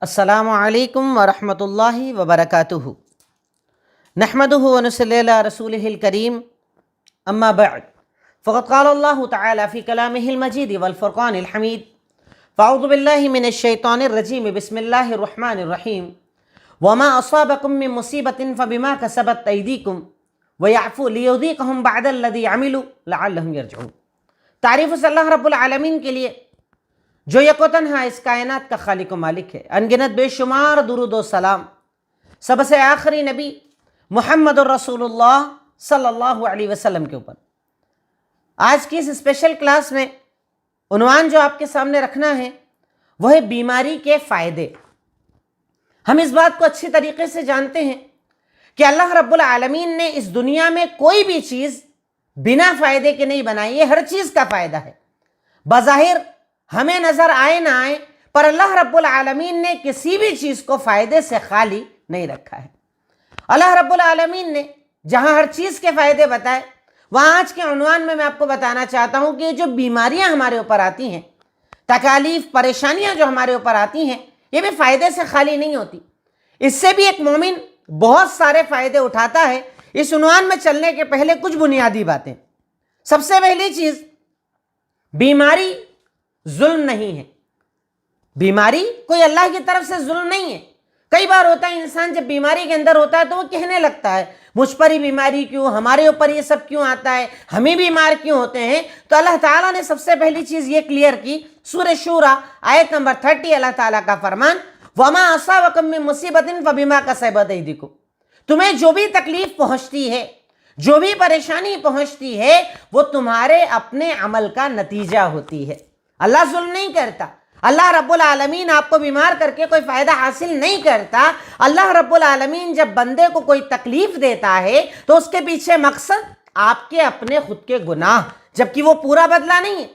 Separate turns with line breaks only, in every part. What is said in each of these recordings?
السلام علیکم ورحمۃ اللہ وبرکاتہ۔ نحمدہ ونصلی علی رسولہ الکریم، اما بعد فقد قال اللہ تعالی فی کلامہ المجید والفرقان الحمید، فاعوذ باللہ من الشیطان الرجیم، بسم اللہ الرحمن الرحیم۔ وما اصابکم من مصیبۃ فبما کسبت ایدیکم ویعفو لیذیقہم بعد الذی عملوا لعلہم یرجعون۔ تعریف اس اللہ رب العالمین کے لیے جو یک و تنہا اس کائنات کا خالق و مالک ہے۔ انگنت بے شمار درود و سلام سب سے آخری نبی محمد الرسول اللہ صلی اللہ علیہ وسلم کے اوپر۔ آج کی اس اسپیشل کلاس میں عنوان جو آپ کے سامنے رکھنا ہے وہ ہے بیماری کے فائدے۔ ہم اس بات کو اچھی طریقے سے جانتے ہیں کہ اللہ رب العالمین نے اس دنیا میں کوئی بھی چیز بنا فائدے کے نہیں بنائی ہے، ہر چیز کا فائدہ ہے۔ بظاہر ہمیں نظر آئے نہ آئے پر اللہ رب العالمین نے کسی بھی چیز کو فائدے سے خالی نہیں رکھا ہے۔ اللہ رب العالمین نے جہاں ہر چیز کے فائدے بتائے، وہاں آج کے عنوان میں آپ کو بتانا چاہتا ہوں کہ جو بیماریاں ہمارے اوپر آتی ہیں، تکالیف، پریشانیاں جو ہمارے اوپر آتی ہیں، یہ بھی فائدے سے خالی نہیں ہوتی۔ اس سے بھی ایک مومن بہت سارے فائدے اٹھاتا ہے۔ اس عنوان میں چلنے کے پہلے کچھ بنیادی باتیں۔ سب سے پہلی چیز، بیماری ظلم نہیں ہے۔ بیماری کوئی اللہ کی طرف سے ظلم نہیں ہے۔ کئی بار ہوتا ہے انسان جب بیماری کے اندر ہوتا ہے تو وہ کہنے لگتا ہے مجھ پر ہی بیماری کیوں، ہمارے اوپر یہ سب کیوں آتا ہے، ہمیں بیمار کیوں ہوتے ہیں۔ تو اللہ تعالیٰ نے سب سے پہلی چیز یہ کلیئر کی، سورہ شورى آیت نمبر 30، اللہ تعالیٰ کا فرمان، وَمَا أَصَابَكُم مِّن مُّصِيبَةٍ فَبِمَا كَسَبَتْ أَيْدِيكُمْ۔ تمہیں جو بھی تکلیف پہنچتی ہے، جو بھی پریشانی پہنچتی ہے، وہ تمہارے اپنے عمل کا نتیجہ ہوتی ہے۔ اللہ ظلم نہیں کرتا۔ اللہ رب العالمین آپ کو بیمار کر کے کوئی فائدہ حاصل نہیں کرتا۔ اللہ رب العالمین جب بندے کو کوئی تکلیف دیتا ہے تو اس کے پیچھے مقصد آپ کے اپنے خود کے گناہ، جبکہ وہ پورا بدلہ نہیں ہے،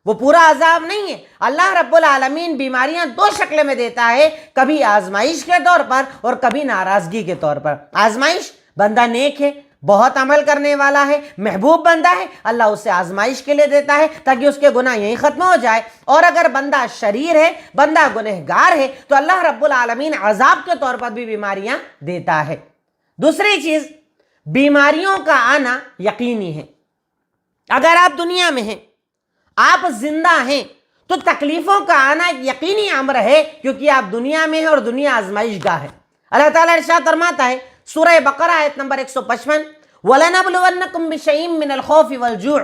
وہ پورا عذاب نہیں ہے۔ اللہ رب العالمین بیماریاں دو شکل میں دیتا ہے، کبھی آزمائش کے طور پر اور کبھی ناراضگی کے طور پر۔ آزمائش، بندہ نیک ہے، بہت عمل کرنے والا ہے، محبوب بندہ ہے، اللہ اسے آزمائش کے لیے دیتا ہے تاکہ اس کے گناہ یہیں ختم ہو جائے۔ اور اگر بندہ شریر ہے، بندہ گنہگار ہے، تو اللہ رب العالمین عذاب کے طور پر بھی بیماریاں دیتا ہے۔ دوسری چیز، بیماریوں کا آنا یقینی ہے۔ اگر آپ دنیا میں ہیں، آپ زندہ ہیں، تو تکلیفوں کا آنا یقینی امر ہے، کیونکہ آپ دنیا میں ہیں اور دنیا آزمائش گاہ ہے۔ اللہ تعالیٰ ارشاد فرماتا ہے سورہ بقرہ آیت نمبر 155، وَلَنَبْلُوَنَّكُمْ بِشَيْءٍ مِّنَ الْخَوْفِ وَالْجُوعِ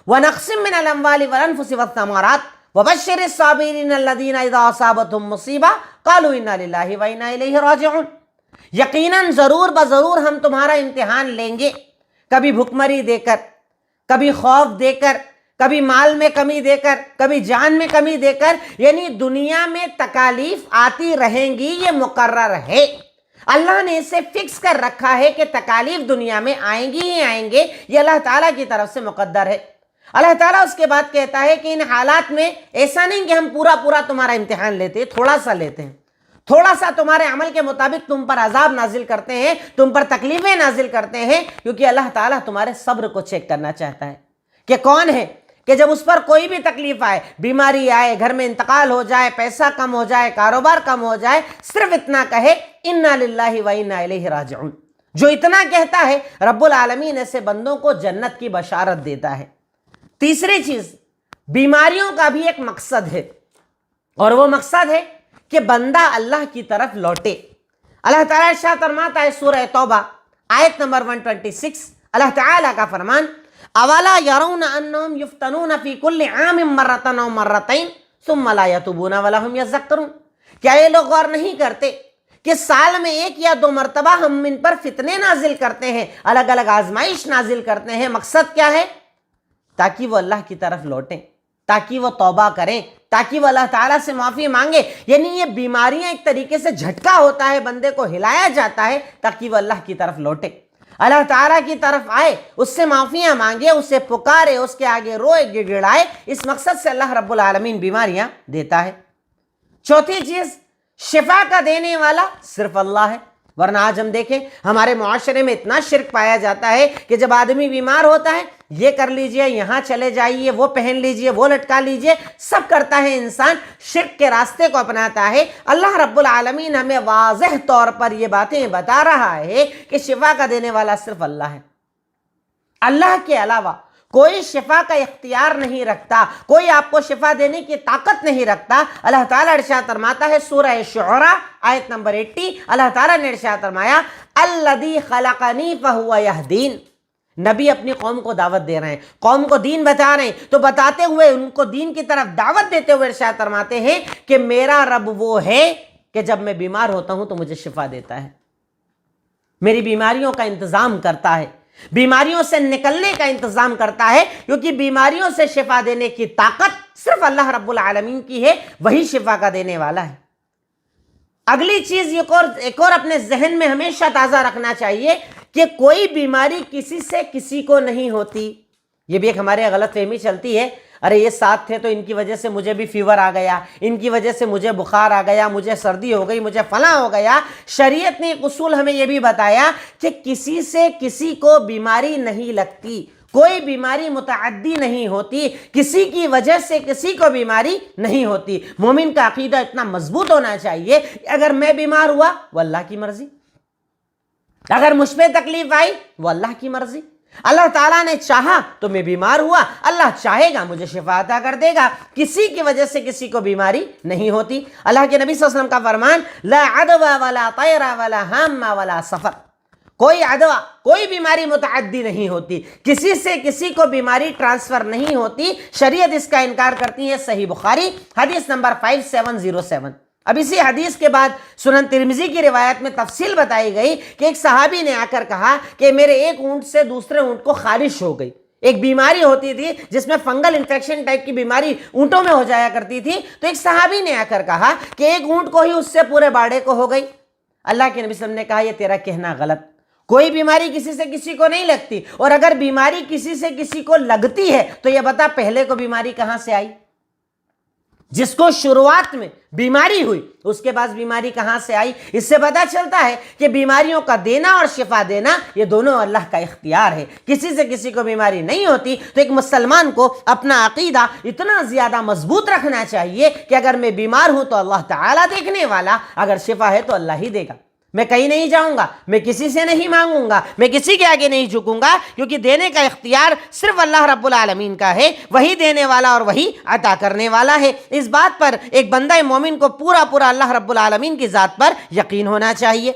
وَنَقْصٍ مِّنَ الْأَمْوَالِ وَالْأَنفُسِ وَالثَّمَرَاتِ وَبَشِّرِ الصَّابِرِينَ الَّذِينَ إِذَا أَصَابَتْهُم مُّصِيبَةٌ قَالُوا إِنَّا لِلَّهِ وَإِنَّا إِلَيْهِ رَاجِعُونَ۔ یقیناً ضرور ہم تمہارا امتحان لیں گے، کبھی بھوکمری دے کر، کبھی خوف دے کر، کبھی مال میں کمی دے کر، کبھی جان میں کمی دے کر، یعنی دنیا میں تکالیف آتی رہیں گی، یہ مقرر ہے۔ اللہ نے اسے فکس کر رکھا ہے کہ تکالیف دنیا میں آئیں گی ہی آئیں گے، یہ اللہ تعالیٰ کی طرف سے مقدر ہے۔ اللہ تعالیٰ اس کے بعد کہتا ہے کہ ان حالات میں ایسا نہیں کہ ہم پورا تمہارا امتحان لیتے ہیں، تھوڑا سا لیتے ہیں، تھوڑا سا تمہارے عمل کے مطابق تم پر عذاب نازل کرتے ہیں، تم پر تکلیفیں نازل کرتے ہیں، کیونکہ اللہ تعالیٰ تمہارے صبر کو چیک کرنا چاہتا ہے کہ کون ہے کہ جب اس پر کوئی بھی تکلیف آئے، بیماری آئے، گھر میں انتقال ہو جائے، پیسہ کم ہو جائے، کاروبار کم ہو جائے، صرف اتنا کہے اِنَّا لِلَّهِ وَإِنَّا إِلَيْهِ رَاجِعُونَ۔ جو اتنا کہتا ہے رب العالمین ایسے بندوں کو جنت کی بشارت دیتا ہے۔ تیسری چیز، بیماریوں کا بھی ایک مقصد ہے، اور وہ مقصد ہے کہ بندہ اللہ کی طرف لوٹے۔ اللہ تعالیٰ ارشاد فرماتا ہے سورہ توبہ آیت نمبر 126، اللہ تعالیٰ کا فرمان، اولا یرون انہم یفتنون فی کل عام مرتن او مرتین ثم لا یتوبون ولہم یذکرون۔ کیا یہ لوگ غور نہیں کرتے کہ سال میں ایک یا دو مرتبہ ہم ان پر فتنے نازل کرتے ہیں، الگ الگ آزمائش نازل کرتے ہیں؟ مقصد کیا ہے؟ تاکہ وہ اللہ کی طرف لوٹیں، تاکہ وہ توبہ کریں، تاکہ وہ اللہ تعالیٰ سے معافی مانگے۔ یعنی یہ بیماریاں ایک طریقے سے جھٹکا ہوتا ہے، بندے کو ہلایا جاتا ہے تاکہ وہ اللہ کی طرف لوٹے، اللہ تعالیٰ کی طرف آئے، اس سے معافیاں مانگے، اس سے پکارے، اس کے آگے روئے گڑگڑائے۔ اس مقصد سے اللہ رب العالمین بیماریاں دیتا ہے۔ چوتھی چیز، شفا کا دینے والا صرف اللہ ہے۔ ورنہ آج ہم دیکھیں ہمارے معاشرے میں اتنا شرک پایا جاتا ہے کہ جب آدمی بیمار ہوتا ہے یہ کر لیجئے، یہاں چلے جائیے، وہ پہن لیجئے، وہ لٹکا لیجئے، سب کرتا ہے انسان، شرک کے راستے کو اپناتا ہے۔ اللہ رب العالمین ہمیں واضح طور پر یہ باتیں بتا رہا ہے کہ شفا کا دینے والا صرف اللہ ہے، اللہ کے علاوہ کوئی شفا کا اختیار نہیں رکھتا، کوئی آپ کو شفا دینے کی طاقت نہیں رکھتا۔ اللہ تعالیٰ ارشاد فرماتا ہے سورہ شعراء آیت نمبر 80، اللہ تعالیٰ نے ارشاد فرمایا الذی خلقنی فہو یہدین۔ نبی اپنی قوم کو دعوت دے رہے ہیں، قوم کو دین بتا رہے ہیں، تو بتاتے ہوئے ان کو دین کی طرف دعوت دیتے ہوئے ارشاد فرماتے ہیں کہ میرا رب وہ ہے کہ جب میں بیمار ہوتا ہوں تو مجھے شفا دیتا ہے، میری بیماریوں کا انتظام کرتا ہے، بیماریوں سے نکلنے کا انتظام کرتا ہے، کیونکہ بیماریوں سے شفا دینے کی طاقت صرف اللہ رب العالمین کی ہے، وہی شفا کا دینے والا ہے۔ اگلی چیز ایک اور اپنے ذہن میں ہمیشہ تازہ رکھنا چاہیے کہ کوئی بیماری کسی سے کسی کو نہیں ہوتی۔ یہ بھی ایک ہمارے غلط فہمی چلتی ہے، ارے یہ ساتھ تھے تو ان کی وجہ سے مجھے بھی فیور آ گیا، ان کی وجہ سے مجھے بخار آ گیا، مجھے سردی ہو گئی، مجھے فلاں ہو گیا۔ شریعت نے ایک اصول ہمیں یہ بھی بتایا کہ کسی سے کسی کو بیماری نہیں لگتی، کوئی بیماری متعدی نہیں ہوتی، کسی کی وجہ سے کسی کو بیماری نہیں ہوتی۔ مومن کا عقیدہ اتنا مضبوط ہونا چاہیے کہ اگر میں بیمار ہوا وہ اللہ کی مرضی، اگر مجھ پہ تکلیف آئی وہ اللہ کی مرضی، اللہ تعالیٰ نے چاہا تو میں بیمار ہوا، اللہ چاہے گا مجھے شفا عطا کر دے گا، کسی کی وجہ سے کسی کو بیماری نہیں ہوتی۔ اللہ کے نبی صلی اللہ علیہ وسلم کا فرمان لا عدوى ولا طیر ولا ہام ولا سفر، کوئی عدوہ، کوئی بیماری متعدی نہیں ہوتی، کسی سے کسی کو بیماری ٹرانسفر نہیں ہوتی، شریعت اس کا انکار کرتی ہے۔ صحیح بخاری حدیث نمبر 5707۔ اب اسی حدیث کے بعد سنن ترمذی کی روایت میں تفصیل بتائی گئی کہ ایک صحابی نے آ کر کہا کہ میرے ایک اونٹ سے دوسرے اونٹ کو خارش ہو گئی، ایک بیماری ہوتی تھی جس میں فنگل انفیکشن ٹائپ کی بیماری اونٹوں میں ہو جایا کرتی تھی، تو ایک صحابی نے آ کر کہا کہ ایک اونٹ کو ہی اس سے پورے باڑے کو ہو گئی۔ اللہ کے نبی صلی اللہ علیہ وسلم نے کہا یہ تیرا کہنا غلط، کوئی بیماری کسی سے کسی کو نہیں لگتی، اور اگر بیماری کسی سے کسی کو لگتی ہے تو یہ بتا پہلے کو بیماری کہاں سے آئی؟ جس کو شروعات میں بیماری ہوئی اس کے بعد بیماری کہاں سے آئی؟ اس سے پتہ چلتا ہے کہ بیماریوں کا دینا اور شفا دینا یہ دونوں اللہ کا اختیار ہے، کسی سے کسی کو بیماری نہیں ہوتی۔ تو ایک مسلمان کو اپنا عقیدہ اتنا زیادہ مضبوط رکھنا چاہیے کہ اگر میں بیمار ہوں تو اللہ تعالیٰ دیکھنے والا، اگر شفا ہے تو اللہ ہی دے گا، میں کہیں نہیں جاؤں گا، میں کسی سے نہیں مانگوں گا، میں کسی کے آگے نہیں جھکوں گا، کیونکہ دینے کا اختیار صرف اللہ رب العالمین کا ہے، وہی دینے والا اور وہی عطا کرنے والا ہے۔ اس بات پر ایک بندہ مومن کو پورا اللہ رب العالمین کی ذات پر یقین ہونا چاہیے۔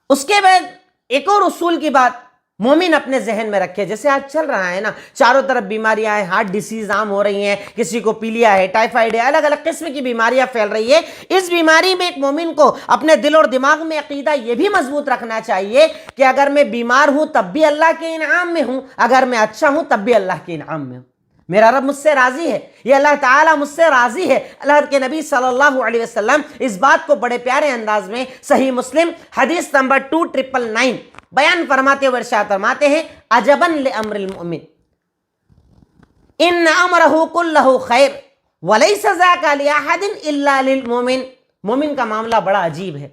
اس کے بعد ایک اور اصول کی بات مومن اپنے ذہن میں رکھے، جیسے آج چل رہا ہے نا، چاروں طرف بیماریاں ہیں، ہارٹ ڈیزیز عام ہو رہی ہیں، کسی کو پیلیا ہے، ٹائیفائیڈ ہے، الگ الگ قسم کی بیماریاں پھیل رہی ہے۔ اس بیماری میں ایک مومن کو اپنے دل اور دماغ میں عقیدہ یہ بھی مضبوط رکھنا چاہیے کہ اگر میں بیمار ہوں تب بھی اللہ کے انعام میں ہوں، اگر میں اچھا ہوں تب بھی اللہ کے انعام میں ہوں، میرا رب مجھ سے راضی ہے، یہ اللہ تعالیٰ مجھ سے راضی ہے۔ اللہ کے نبی صلی اللہ علیہ وسلم اس بات کو بڑے پیارے انداز میں صحیح مسلم حدیث نمبر 2999 بیان فرماتے ہوئے ارشاد فرماتے ہیں عجباً لامر المؤمن ان امرہ کلہ خیر ولیس ذاک لاحد الا للمؤمن۔ مومن کا معاملہ بڑا عجیب ہے،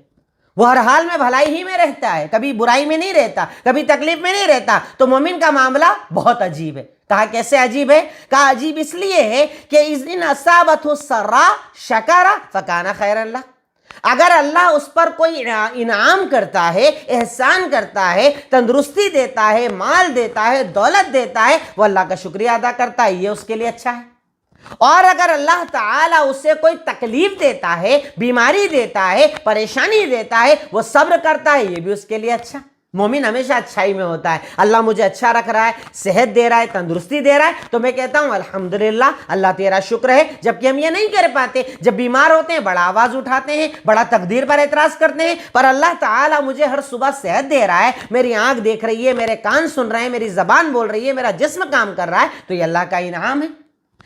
وہ ہر حال میں بھلائی ہی میں رہتا ہے، کبھی برائی میں نہیں رہتا، کبھی تکلیف میں نہیں رہتا۔ تو مومن کا معاملہ بہت عجیب ہے۔ کہا کیسے عجیب ہے؟ کہا عجیب اس لیے ہے کہ ان اصابتہ السراء شکر فکان خیرا لہ، اگر اللہ اس پر کوئی انعام کرتا ہے، احسان کرتا ہے، تندرستی دیتا ہے، مال دیتا ہے، دولت دیتا ہے، وہ اللہ کا شکریہ ادا کرتا ہے، یہ اس کے لیے اچھا ہے۔ اور اگر اللہ تعالیٰ اسے کوئی تکلیف دیتا ہے، بیماری دیتا ہے، پریشانی دیتا ہے، وہ صبر کرتا ہے، یہ بھی اس کے لیے اچھا۔ مومن ہمیشہ اچھائی میں ہوتا ہے، اللہ مجھے اچھا رکھ رہا ہے، صحت دے رہا ہے، تندرستی دے رہا ہے، تو میں کہتا ہوں الحمدللہ اللہ تیرا شکر ہے۔ جبکہ ہم یہ نہیں کر پاتے، جب بیمار ہوتے ہیں بڑا آواز اٹھاتے ہیں، بڑا تقدیر پر اعتراض کرتے ہیں، پر اللہ تعالیٰ مجھے ہر صبح صحت دے رہا ہے، میری آنکھ دیکھ رہی ہے، میرے کان سن رہے ہیں، میری زبان بول رہی ہے، میرا جسم کام کر رہا ہے، تو یہ اللہ کا انعام ہے،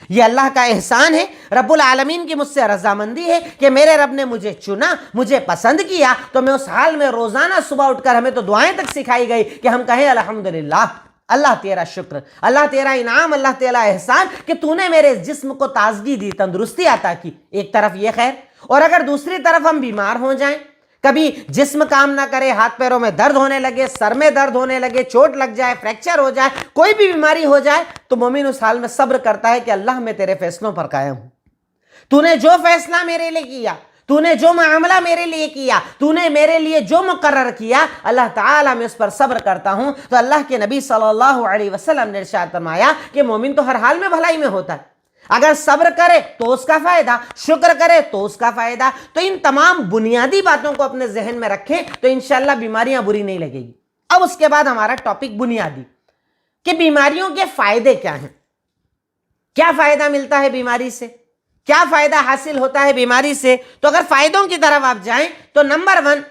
یہ اللہ کا احسان ہے۔ رب العالمین کی مجھ سے رضامندی ہے کہ میرے رب نے مجھے چنا، مجھے پسند کیا، تو میں اس حال میں روزانہ صبح اٹھ کر، ہمیں تو دعائیں تک سکھائی گئی کہ ہم کہیں الحمدللہ، اللہ تیرا شکر، اللہ تیرا انعام، اللہ تیرا احسان کہ تو نے میرے جسم کو تازگی دی، تندرستی عطا کی۔ ایک طرف یہ خیر، اور اگر دوسری طرف ہم بیمار ہو جائیں، کبھی جسم کام نہ کرے، ہاتھ پیروں میں درد ہونے لگے، سر میں درد ہونے لگے، چوٹ لگ جائے، فریکچر ہو جائے، کوئی بھی بیماری ہو جائے، تو مومن اس حال میں صبر کرتا ہے کہ اللہ میں تیرے فیصلوں پر قائم ہوں، تو نے جو فیصلہ میرے لیے کیا، تو نے جو معاملہ میرے لیے کیا، تو نے میرے لیے جو مقرر کیا، اللہ تعالیٰ میں اس پر صبر کرتا ہوں۔ تو اللہ کے نبی صلی اللہ علیہ وسلم نے ارشاد فرمایا کہ مومن تو ہر حال میں بھلائی میں ہوتا ہے، اگر صبر کرے تو اس کا فائدہ، شکر کرے تو اس کا فائدہ۔ تو ان تمام بنیادی باتوں کو اپنے ذہن میں رکھیں تو انشاءاللہ بیماریاں بری نہیں لگے گی۔ اب اس کے بعد ہمارا ٹاپک بنیادی کہ بیماریوں کے فائدے کیا ہیں، کیا فائدہ ملتا ہے بیماری سے، کیا فائدہ حاصل ہوتا ہے بیماری سے۔ تو اگر فائدوں کی طرف آپ جائیں تو نمبر 1،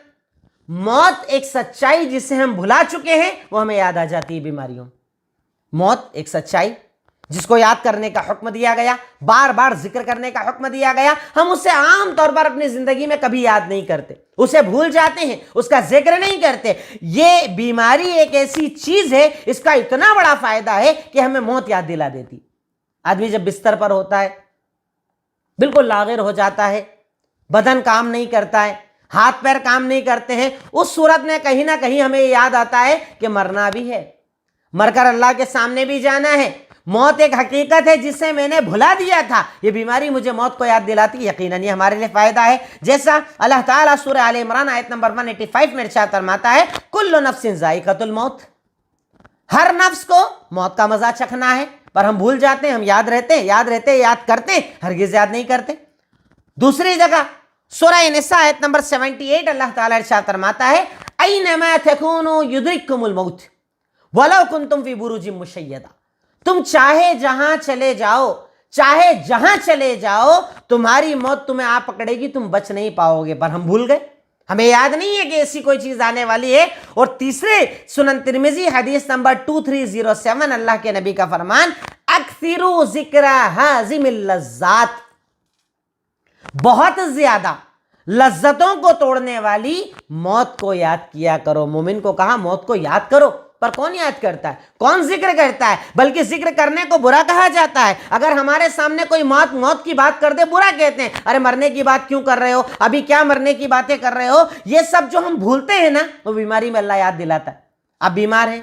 موت ایک سچائی جسے ہم بھلا چکے ہیں، وہ ہمیں یاد آ جاتی ہے بیماریوں۔ موت ایک سچائی جس کو یاد کرنے کا حکم دیا گیا، بار بار ذکر کرنے کا حکم دیا گیا، ہم اسے عام طور پر اپنی زندگی میں کبھی یاد نہیں کرتے، اسے بھول جاتے ہیں، اس کا ذکر نہیں کرتے۔ یہ بیماری ایک ایسی چیز ہے، اس کا اتنا بڑا فائدہ ہے کہ ہمیں موت یاد دلا دیتی۔ آدمی جب بستر پر ہوتا ہے، بالکل لاغر ہو جاتا ہے، بدن کام نہیں کرتا ہے، ہاتھ پیر کام نہیں کرتے ہیں، اس صورت میں کہیں نہ کہیں ہمیں یاد آتا ہے کہ مرنا بھی ہے، مر کر اللہ کے سامنے بھی جانا ہے۔ موت ایک حقیقت ہے جسے میں نے بھلا دیا تھا، یہ بیماری مجھے موت کو یاد دلاتی ہے، یقیناً یہ ہمارے لیے فائدہ ہے۔ جیسا اللہ تعالیٰ سورہ آل عمران آیت نمبر 185 میں ارشاد فرماتا ہے، کل نفس ذائقۃ الموت، ہر نفس کو موت کا مزہ چکھنا ہے، پر ہم بھول جاتے ہیں، ہم یاد رہتے یاد کرتے ہیں، ہرگز یاد نہیں کرتے۔ دوسری جگہ سورہ نساء آیت نمبر 78 اللہ تعالیٰ ارشاد فرماتا ہے، اینما تکونوا یدرککم الموت ولو کنتم فی بروج مشیدہ، تم چاہے جہاں چلے جاؤ، چاہے جہاں چلے جاؤ، تمہاری موت تمہیں آ پکڑے گی، تم بچ نہیں پاؤ گے۔ پر ہم بھول گئے، ہمیں یاد نہیں ہے کہ ایسی کوئی چیز آنے والی ہے۔ اور تیسرے سنن ترمذی حدیث نمبر 2307 اللہ کے نبی کا فرمان، اکثروا ذکر ہاضم اللذات، بہت زیادہ لذتوں کو توڑنے والی موت کو یاد کیا کرو۔ مومن کو کہا موت کو یاد کرو، پر کون یاد کرتا ہے، کون ذکر کرتا ہے؟ بلکہ ذکر کرنے کو برا کہا جاتا ہے۔ اگر ہمارے سامنے کوئی موت کی بات کر دے، برا کہتے ہیں، ارے مرنے کی بات کیوں کر رہے ہو، ابھی کیا مرنے کی باتیں کر رہے ہو۔ یہ سب جو ہم بھولتے ہیں نا، وہ بیماری میں اللہ یاد دلاتا ہے۔ آپ بیمار ہیں،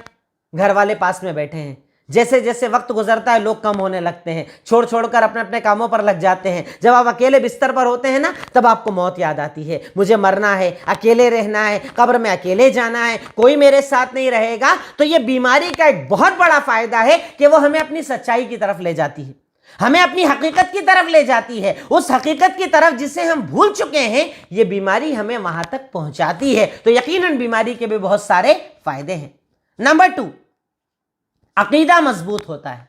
گھر والے پاس میں بیٹھے ہیں، جیسے جیسے وقت گزرتا ہے لوگ کم ہونے لگتے ہیں، چھوڑ کر اپنے اپنے کاموں پر لگ جاتے ہیں۔ جب آپ اکیلے بستر پر ہوتے ہیں نا، تب آپ کو موت یاد آتی ہے، مجھے مرنا ہے، اکیلے رہنا ہے، قبر میں اکیلے جانا ہے، کوئی میرے ساتھ نہیں رہے گا۔ تو یہ بیماری کا ایک بہت بڑا فائدہ ہے کہ وہ ہمیں اپنی سچائی کی طرف لے جاتی ہے، ہمیں اپنی حقیقت کی طرف لے جاتی ہے، اس حقیقت کی طرف جسے ہم بھول چکے ہیں، یہ بیماری ہمیں وہاں تک پہنچاتی ہے۔ تو یقیناً بیماری کے بھی بہت سارے فائدے ہیں۔ نمبر 2، عقیدہ مضبوط ہوتا ہے۔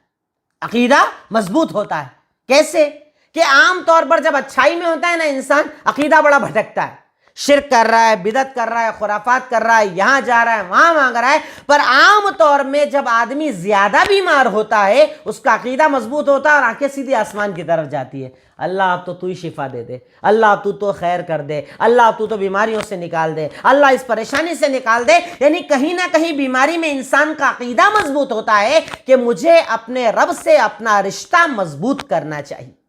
عقیدہ مضبوط ہوتا ہے کیسے؟ کہ عام طور پر جب اچھائی میں ہوتا ہے نا انسان، عقیدہ بڑا بھٹکتا ہے، شرک کر رہا ہے، بدعت کر رہا ہے، خرافات کر رہا ہے، یہاں جا رہا ہے، وہاں مانگ رہا ہے۔ پر عام طور میں جب آدمی زیادہ بیمار ہوتا ہے، اس کا عقیدہ مضبوط ہوتا ہے اور آنکھیں سیدھی آسمان کی طرف جاتی ہے، اللہ اب تو ہی شفا دے دے، اللہ اب تو خیر کر دے، اللہ اب تو بیماریوں سے نکال دے، اللہ اس پریشانی سے نکال دے۔ یعنی کہیں نہ کہیں بیماری میں انسان کا عقیدہ مضبوط ہوتا ہے کہ مجھے اپنے رب سے اپنا رشتہ مضبوط کرنا چاہیے،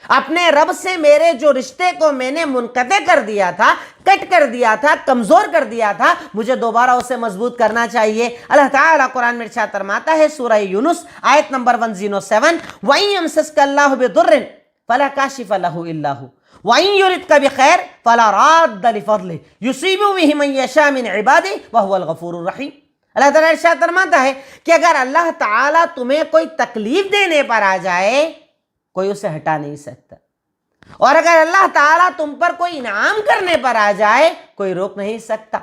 اپنے رب سے میرے جو رشتے کو میں نے منقطع کر دیا تھا، کٹ کر دیا تھا، کمزور کر دیا تھا، مجھے دوبارہ اسے مضبوط کرنا چاہیے۔ اللہ تعالیٰ قرآن میں ارشاد فرماتا ہے سورہ یونس آیت نمبر 107، وَإِن يَمْسَسْكَ اللَّهُ بِضُرٍّ فَلَا كَاشِفَ لَهُ إِلَّا هُوَ وَإِن يُرِدْكَ بِخَيْرٍ فَلَا رَادَّ لِفَضْلِهِ يُصِيبُ بِهِ مَن يَشَاءُ مِنْ عِبَادِهِ وَهُوَ الْغَفُورُ الرَّحِيمُ۔ اللہ تعالیٰ ارشاد فرماتا ہے کہ اگر اللہ تعالیٰ تمہیں کوئی تکلیف دینے پر آ جائے، کوئی اسے ہٹا نہیں سکتا، اور اگر اللہ تعالیٰ تم پر کوئی انعام کرنے پر آ جائے، کوئی روک نہیں سکتا۔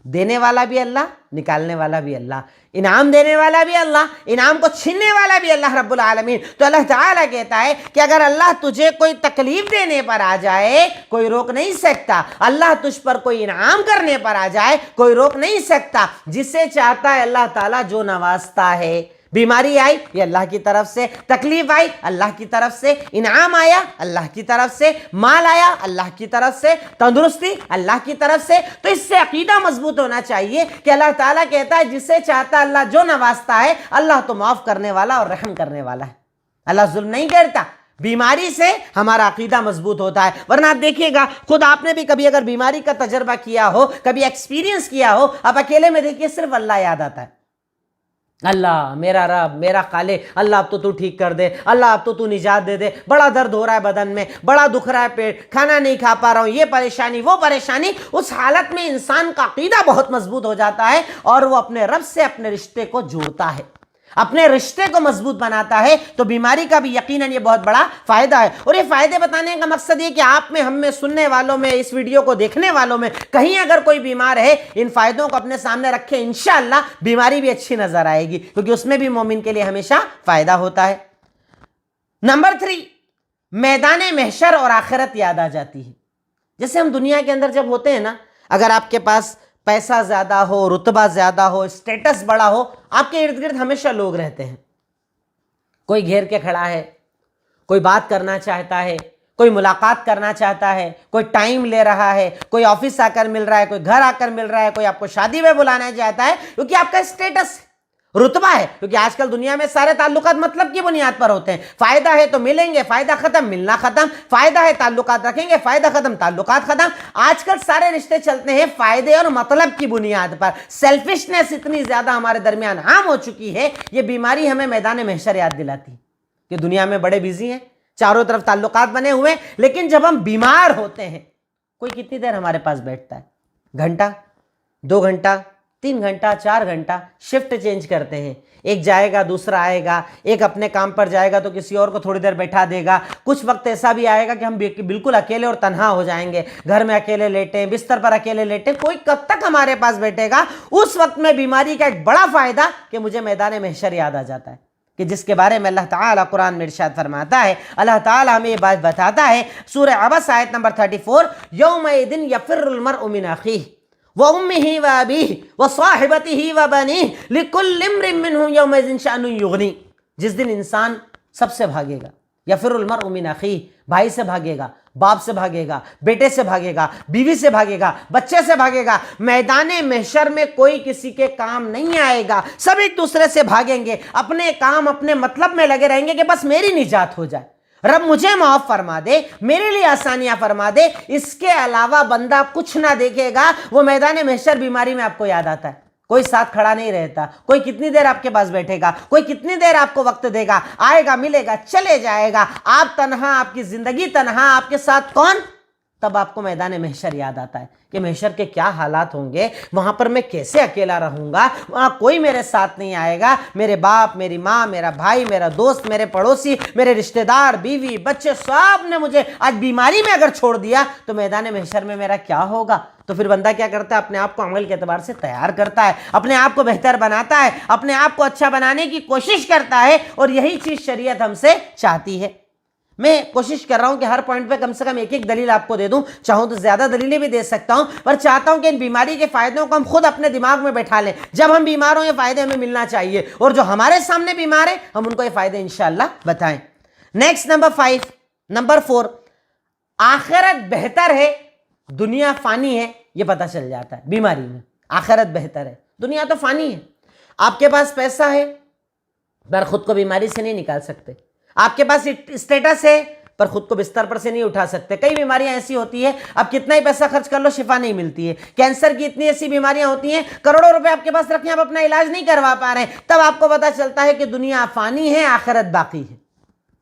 دینے والا بھی اللہ، نکالنے والا بھی اللہ، انعام دینے والا بھی اللہ، انعام کو چھیننے والا بھی اللہ رب العالمین۔ تو اللہ تعالیٰ کہتا ہے کہ اگر اللہ تجھے کوئی تکلیف دینے پر آ جائے، کوئی روک نہیں سکتا۔ اللہ تجھ پر کوئی انعام کرنے پر آ جائے، کوئی روک نہیں سکتا۔ جسے چاہتا ہے اللہ تعالیٰ جو نوازتا ہے۔ بیماری آئی، یہ اللہ کی طرف سے، تکلیف آئی اللہ کی طرف سے، انعام آیا اللہ کی طرف سے، مال آیا اللہ کی طرف سے، تندرستی اللہ کی طرف سے۔ تو اس سے عقیدہ مضبوط ہونا چاہیے کہ اللہ تعالیٰ کہتا ہے جسے چاہتا ہے اللہ جو نوازتا ہے، اللہ تو معاف کرنے والا اور رحم کرنے والا ہے، اللہ ظلم نہیں کرتا۔ بیماری سے ہمارا عقیدہ مضبوط ہوتا ہے. ورنہ آپ دیکھیے گا، خود آپ نے بھی کبھی اگر بیماری کا تجربہ کیا ہو، کبھی ایکسپیرینس کیا ہو، آپ اکیلے میں دیکھیے صرف اللہ یاد آتا ہے. اللہ میرا رب، میرا خالق، اللہ اب تو ٹھیک کر دے، اللہ اب تو نجات دے دے، بڑا درد ہو رہا ہے بدن میں، بڑا دکھ رہا ہے پیٹ، کھانا نہیں کھا پا رہا ہوں، یہ پریشانی وہ پریشانی. اس حالت میں انسان کا عقیدہ بہت مضبوط ہو جاتا ہے اور وہ اپنے رب سے اپنے رشتے کو جوڑتا ہے، اپنے رشتے کو مضبوط بناتا ہے. تو بیماری کا بھی یقیناً یہ بہت بڑا فائدہ ہے. اور یہ فائدے بتانے کا مقصد یہ کہ آپ میں، ہم میں، سننے والوں میں، اس ویڈیو کو دیکھنے والوں میں کہیں اگر کوئی بیمار ہے، ان فائدوں کو اپنے سامنے رکھیں، انشاءاللہ بیماری بھی اچھی نظر آئے گی، کیونکہ اس میں بھی مومن کے لیے ہمیشہ فائدہ ہوتا ہے. نمبر 3، میدان محشر اور آخرت یاد آ جاتی ہے. جیسے ہم دنیا کے اندر جب ہوتے ہیں نا، اگر آپ کے پاس پیسہ زیادہ ہو، رتبہ زیادہ ہو، اسٹیٹس بڑا ہو، آپ کے ارد گرد ہمیشہ لوگ رہتے ہیں. کوئی گھیر کے کھڑا ہے، کوئی بات کرنا چاہتا ہے، کوئی ملاقات کرنا چاہتا ہے، کوئی ٹائم لے رہا ہے، کوئی آفس آ کر مل رہا ہے، کوئی گھر آ کر مل رہا ہے، کوئی آپ کو شادی میں بلانا چاہتا ہے، کیونکہ آپ کا اسٹیٹس رتبہ ہے. کیونکہ آج کل دنیا میں سارے تعلقات مطلب کی بنیاد پر ہوتے ہیں. فائدہ ہے تو ملیں گے، فائدہ ختم، ملنا ختم. فائدہ ہے تعلقات رکھیں گے، فائدہ ختم، تعلقات ختم. آج کل سارے رشتے چلتے ہیں فائدے اور مطلب کی بنیاد پر. سیلفشنس اتنی زیادہ ہمارے درمیان عام ہو چکی ہے. یہ بیماری ہمیں میدان محشر یاد دلاتی ہے کہ دنیا میں بڑے بزی ہیں، چاروں طرف تعلقات بنے ہوئے، لیکن جب ہم بیمار ہوتے ہیں، کوئی کتنی دیر ہمارے پاس بیٹھتا ہے؟ گھنٹہ، 2 گھنٹہ، 3 گھنٹہ، 4 گھنٹہ. شفٹ چینج کرتے ہیں، ایک جائے گا دوسرا آئے گا، ایک اپنے کام پر جائے گا تو کسی اور کو تھوڑی دیر بیٹھا دے گا. کچھ وقت ایسا بھی آئے گا کہ ہم بالکل اکیلے اور تنہا ہو جائیں گے، گھر میں اکیلے لیٹیں، بستر پر اکیلے لیٹیں. کوئی کب تک ہمارے پاس بیٹھے گا؟ اس وقت میں بیماری کا ایک بڑا فائدہ کہ مجھے میدان محشر یاد آ جاتا ہے، کہ جس کے بارے میں اللہ تعالیٰ قرآن میں ارشاد فرماتا ہے. اللہ تعالیٰ ہمیں یہ بات بتاتا ہے، سورہ عبس آیت نمبر 34، یومئذ یفر المرء من اخیہ وَأُمِّهِ وَأَبِيهِ وَصَاحِبَتِهِ وَبَنِيهِ لِكُلِّ امْرِئٍ مِّنْهُمْ يَوْمَئِذٍ شَأْنٌ يُغْنِيهِ. جس دن انسان سب سے بھاگے گا، یفر المرء من اخیہ، بھائی سے بھاگے گا، باپ سے بھاگے گا، بیٹے سے بھاگے گا، بیوی سے بھاگے گا، بچے سے بھاگے گا. میدان محشر میں کوئی کسی کے کام نہیں آئے گا، سب ایک دوسرے سے بھاگیں گے، اپنے کام اپنے مطلب میں لگے رہیں گے کہ بس میری نجات ہو جائے، رب مجھے معاف فرما دے، میرے لیے آسانیاں فرما دے. اس کے علاوہ بندہ کچھ نہ دیکھے گا. وہ میدان محشر بیماری میں آپ کو یاد آتا ہے. کوئی ساتھ کھڑا نہیں رہتا، کوئی کتنی دیر آپ کے پاس بیٹھے گا، کوئی کتنی دیر آپ کو وقت دے گا، آئے گا، ملے گا، چلے جائے گا. آپ تنہا، آپ کی زندگی تنہا، آپ کے ساتھ کون؟ تب آپ کو میدان محشر یاد آتا ہے کہ محشر کے کیا حالات ہوں گے، وہاں پر میں کیسے اکیلا رہوں گا، وہاں کوئی میرے ساتھ نہیں آئے گا. میرے باپ، میری ماں، میرا بھائی، میرا دوست، میرے پڑوسی، میرے رشتہ دار، بیوی، بچے، سب نے مجھے آج بیماری میں اگر چھوڑ دیا تو میدان محشر میں میرا کیا ہوگا؟ تو پھر بندہ کیا کرتا ہے؟ اپنے آپ کو عمل کے اعتبار سے تیار کرتا ہے، اپنے آپ کو بہتر بناتا ہے، اپنے آپ کو اچھا بنانے کی کوشش کرتا ہے. اور یہی چیز شریعت ہم سے چاہتی ہے. میں کوشش کر رہا ہوں کہ ہر پوائنٹ پہ کم سے کم ایک دلیل آپ کو دے دوں، چاہوں تو زیادہ دلیلیں بھی دے سکتا ہوں، پر چاہتا ہوں کہ ان بیماری کے فائدوں کو ہم خود اپنے دماغ میں بیٹھا لیں. جب ہم بیمار ہوں یہ فائدے ہمیں ملنا چاہیے، اور جو ہمارے سامنے بیمار ہیں ہم ان کو یہ فائدے انشاءاللہ بتائیں. نیکسٹ نمبر 4، آخرت بہتر ہے، دنیا فانی ہے، یہ پتہ چل جاتا ہے بیماری میں. آخرت بہتر ہے، دنیا تو فانی ہے. آپ کے پاس پیسہ ہے پر خود کو بیماری سے نہیں نکال سکتے. آپ کے پاس اسٹیٹس ہے پر خود کو بستر پر سے نہیں اٹھا سکتے. کئی بیماریاں ایسی ہوتی ہیں آپ کتنا ہی پیسہ خرچ کر لو شفا نہیں ملتی ہے. کینسر کی اتنی ایسی بیماریاں ہوتی ہیں کروڑوں روپے آپ کے پاس رکھیں، آپ اپنا علاج نہیں کروا پا رہے ہیں. تب آپ کو پتہ چلتا ہے کہ دنیا فانی ہے، آخرت باقی ہے.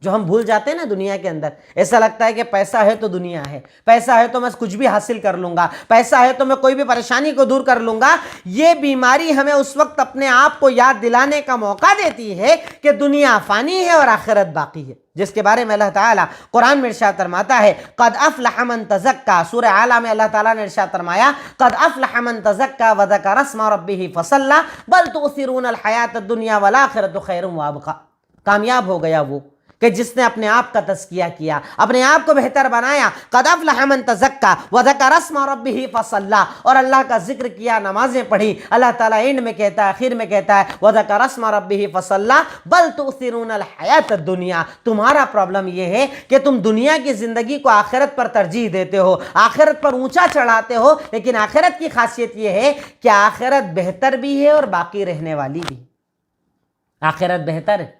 جو ہم بھول جاتے ہیں نا دنیا کے اندر، ایسا لگتا ہے کہ پیسہ ہے تو دنیا ہے، پیسہ ہے تو میں کچھ بھی حاصل کر لوں گا، پیسہ ہے تو میں کوئی بھی پریشانی کو دور کر لوں گا. یہ بیماری ہمیں اس وقت اپنے آپ کو یاد دلانے کا موقع دیتی ہے کہ دنیا فانی ہے اور آخرت باقی ہے، جس کے بارے میں اللہ تعالیٰ قرآن میں ارشاد فرماتا ہے قد افلح من تزکا. سورہ اعلیٰ میں اللہ تعالیٰ نے ارشاد فرمایا قد افلح من تزکا وذکر اسم ربہ فصلی بل تؤثرون الحیاۃ الدنیا والآخرۃ خیر وابقی. کامیاب ہو گیا وہ کہ جس نے اپنے آپ کا تزکیہ کیا، اپنے آپ کو بہتر بنایا. قد افلح من تزکا وذکر اسم ربہ فصلی، اور اللہ کا ذکر کیا، نمازیں پڑھی. اللہ تعالیٰ اینڈ میں کہتا ہے، آخر میں کہتا ہے وذکر اسم ربہ فصلی بل تؤثرون الحیاۃ الدنیا. تمہارا پرابلم یہ ہے کہ تم دنیا کی زندگی کو آخرت پر ترجیح دیتے ہو، آخرت پر اونچا چڑھاتے ہو. لیکن آخرت کی خاصیت یہ ہے کہ آخرت بہتر بھی ہے اور باقی رہنے والی بھی. آخرت بہتر ہے،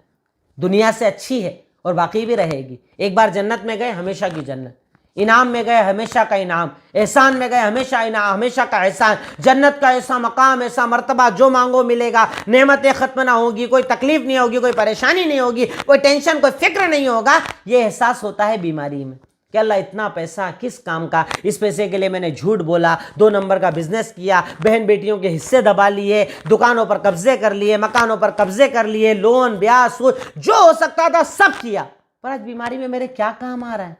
دنیا سے اچھی ہے، اور باقی بھی رہے گی. ایک بار جنت میں گئے ہمیشہ کی جنت، انعام میں گئے ہمیشہ کا انعام، احسان میں گئے ہمیشہ انعام، ہمیشہ کا احسان. جنت کا ایسا مقام، ایسا مرتبہ، جو مانگو ملے گا، نعمتیں ختم نہ ہوگی، کوئی تکلیف نہیں ہوگی، کوئی پریشانی نہیں ہوگی، کوئی ٹینشن، کوئی فکر نہیں ہوگا. یہ احساس ہوتا ہے بیماری میں کہ اللہ اتنا پیسہ کس کام کا، اس پیسے کے لیے میں نے جھوٹ بولا، 2 نمبر کا بزنس کیا، بہن بیٹیوں کے حصے دبا لیے، دکانوں پر قبضے کر لیے، مکانوں پر قبضے کر لیے، لون بیاج سود جو ہو سکتا تھا سب کیا، پر آج بیماری میں میرے کیا کام آ رہا ہے؟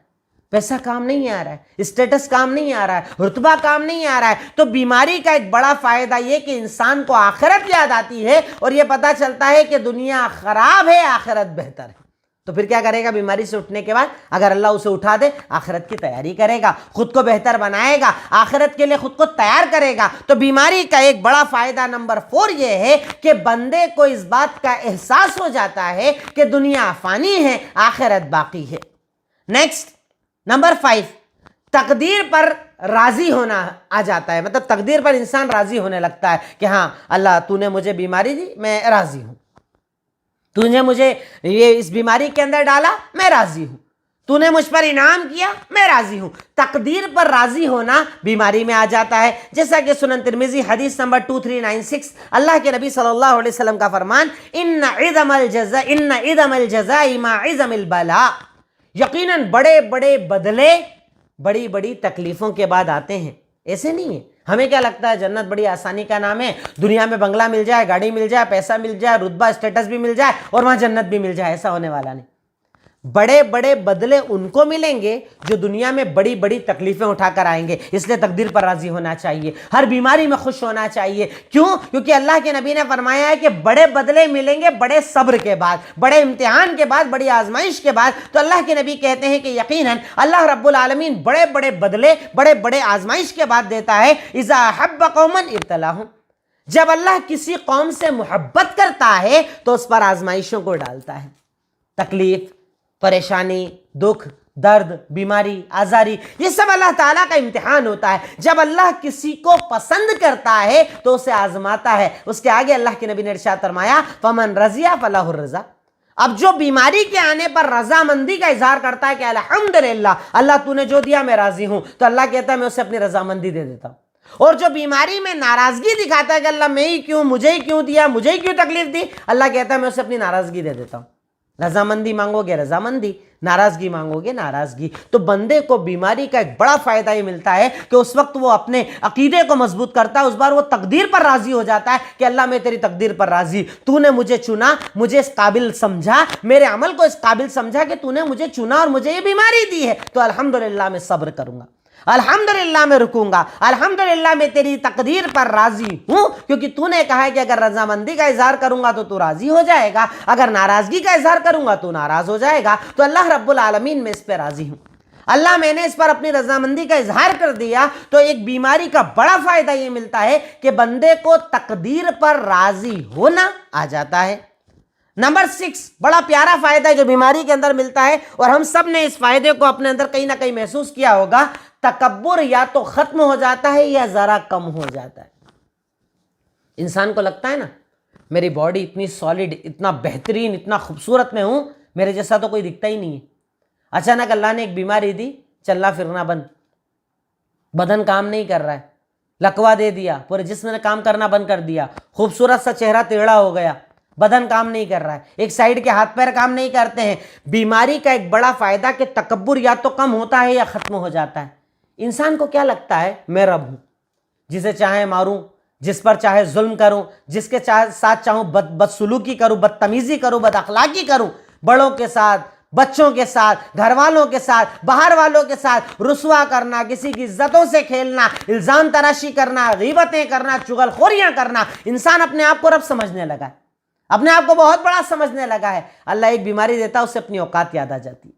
پیسہ کام نہیں آ رہا ہے، اسٹیٹس کام نہیں آ رہا ہے، رتبہ کام نہیں آ رہا ہے. تو بیماری کا ایک بڑا فائدہ یہ کہ انسان کو آخرت یاد آتی ہے اور یہ پتہ چلتا ہے کہ دنیا خراب ہے، آخرت بہتر ہے. تو پھر کیا کرے گا بیماری سے اٹھنے کے بعد؟ اگر اللہ اسے اٹھا دے، آخرت کی تیاری کرے گا، خود کو بہتر بنائے گا، آخرت کے لیے خود کو تیار کرے گا. تو بیماری کا ایک بڑا فائدہ نمبر 4 یہ ہے کہ بندے کو اس بات کا احساس ہو جاتا ہے کہ دنیا فانی ہے، آخرت باقی ہے. نیکسٹ نمبر 5، تقدیر پر راضی ہونا آ جاتا ہے. مطلب تقدیر پر انسان راضی ہونے لگتا ہے کہ ہاں اللہ تو نے مجھے بیماری دی، میں راضی ہوں. تو نے مجھے یہ اس بیماری کے اندر ڈالا، میں راضی ہوں. تو نے مجھ پر انعام کیا، میں راضی ہوں. تقدیر پر راضی ہونا بیماری میں آ جاتا ہے. جیسا کہ سنن ترمذی حدیث نمبر 2396، اللہ کے نبی صلی اللہ علیہ وسلم کا فرمان، ان عظم الجزاء ما عظم البلاء. یقیناً بڑے بڑے بدلے بڑی بڑی تکلیفوں کے بعد آتے ہیں. ایسے نہیں ہے. ہمیں کیا لگتا ہے جنت بڑی آسانی کا نام ہے، دنیا میں بنگلہ مل جائے، گاڑی مل جائے، پیسہ مل جائے، رتبہ اسٹیٹس بھی مل جائے اور وہاں جنت بھی مل جائے. ایسا ہونے والا نہیں. بڑے بڑے بدلے ان کو ملیں گے جو دنیا میں بڑی بڑی تکلیفیں اٹھا کر آئیں گے. اس لیے تقدیر پر راضی ہونا چاہیے، ہر بیماری میں خوش ہونا چاہیے. کیوں؟ کیونکہ اللہ کے نبی نے فرمایا ہے کہ بڑے بدلے ملیں گے بڑے صبر کے بعد، بڑے امتحان کے بعد، بڑی آزمائش کے بعد. تو اللہ کے نبی کہتے ہیں کہ یقیناً اللہ رب العالمین بڑے بڑے بدلے بڑے بڑے آزمائش کے بعد دیتا ہے. اذا حب قوما ابتلاهم، جب اللہ کسی قوم سے محبت کرتا ہے تو اس پر آزمائشوں کو ڈالتا ہے. تکلیف، پریشانی، دکھ، درد، بیماری، آزاری، یہ سب اللہ تعالیٰ کا امتحان ہوتا ہے. جب اللہ کسی کو پسند کرتا ہے تو اسے آزماتا ہے. اس کے آگے اللہ کے نبی نے ارشاد فرمایا فمن رضی فلہ الرضا. اب جو بیماری کے آنے پر رضامندی کا اظہار کرتا ہے کہ الحمدللہ اللہ تو نے جو دیا میں راضی ہوں، تو اللہ کہتا ہے میں اسے اپنی رضامندی دے دیتا ہوں. اور جو بیماری میں ناراضگی دکھاتا ہے کہ اللہ میں ہی کیوں، مجھے ہی کیوں دیا، مجھے ہی کیوں تکلیف دی، اللہ کہتا ہے میں اسے اپنی ناراضگی دے دیتا ہوں. رضامندی مانگو گے رضامندی، ناراضگی مانگو گے ناراضگی. تو بندے کو بیماری کا ایک بڑا فائدہ یہ ملتا ہے کہ اس وقت وہ اپنے عقیدے کو مضبوط کرتا ہے. اس بار وہ تقدیر پر راضی ہو جاتا ہے کہ اللہ میں تیری تقدیر پر راضی، تو نے مجھے چنا، مجھے اس قابل سمجھا، میرے عمل کو اس قابل سمجھا کہ تو نے مجھے چنا اور مجھے یہ بیماری دی ہے. تو الحمدللہ میں صبر کروں گا، الحمدللہ میں رکوں گا، الحمدللہ میں تیری تقدیر پر راضی ہوں، کیونکہ تو نے کہا ہے کہ اگر رضامندی کا اظہار کروں گا تو راضی ہو جائے گا، اگر ناراضگی کا اظہار کروں گا تو ناراض ہو جائے گا. تو اللہ رب العالمین میں اس پہ راضی ہوں. اللہ میں نے اس پر اپنی رضامندی کا اظہار کر دیا. تو ایک بیماری کا بڑا فائدہ یہ ملتا ہے کہ بندے کو تقدیر پر راضی ہونا آ جاتا ہے. نمبر 6، بڑا پیارا فائدہ ہے جو بیماری کے اندر ملتا ہے اور ہم سب نے اس فائدے کو اپنے اندر کہیں نہ کہیں محسوس کیا ہوگا. تکبر یا تو ختم ہو جاتا ہے یا ذرا کم ہو جاتا ہے. انسان کو لگتا ہے نا میری باڈی اتنی سالڈ، اتنا بہترین، اتنا خوبصورت میں ہوں، میرے جیسا تو کوئی دکھتا ہی نہیں ہے. اچانک اللہ نے ایک بیماری دی، چلنا پھرنا بند، بدن کام نہیں کر رہا ہے، لکوا دے دیا، پورے جسم نے کام کرنا بند کر دیا، خوبصورت سا چہرہ ٹیڑھا ہو گیا، بدن کام نہیں کر رہا ہے، ایک سائیڈ کے ہاتھ پیر کام نہیں کرتے ہیں. بیماری کا ایک بڑا فائدہ کہ تکبر یا تو کم ہوتا ہے یا ختم ہو جاتا ہے. انسان کو کیا لگتا ہے میں رب ہوں، جسے چاہے ماروں، جس پر چاہے ظلم کروں، جس کے ساتھ چاہوں بدسلوکی کروں، بدتمیزی کروں، بد اخلاقی کروں، بڑوں کے ساتھ، بچوں کے ساتھ، گھر والوں کے ساتھ، باہر والوں کے ساتھ رسوا کرنا، کسی کی عزتوں سے کھیلنا، الزام تراشی کرنا، غیبتیں کرنا، چغل خوریاں کرنا. انسان اپنے آپ کو رب سمجھنے لگا ہے، اپنے آپ کو بہت بڑا سمجھنے لگا ہے. اللہ ایک بیماری دیتا ہے، اسے اپنی اوقات یاد آ جاتی ہے،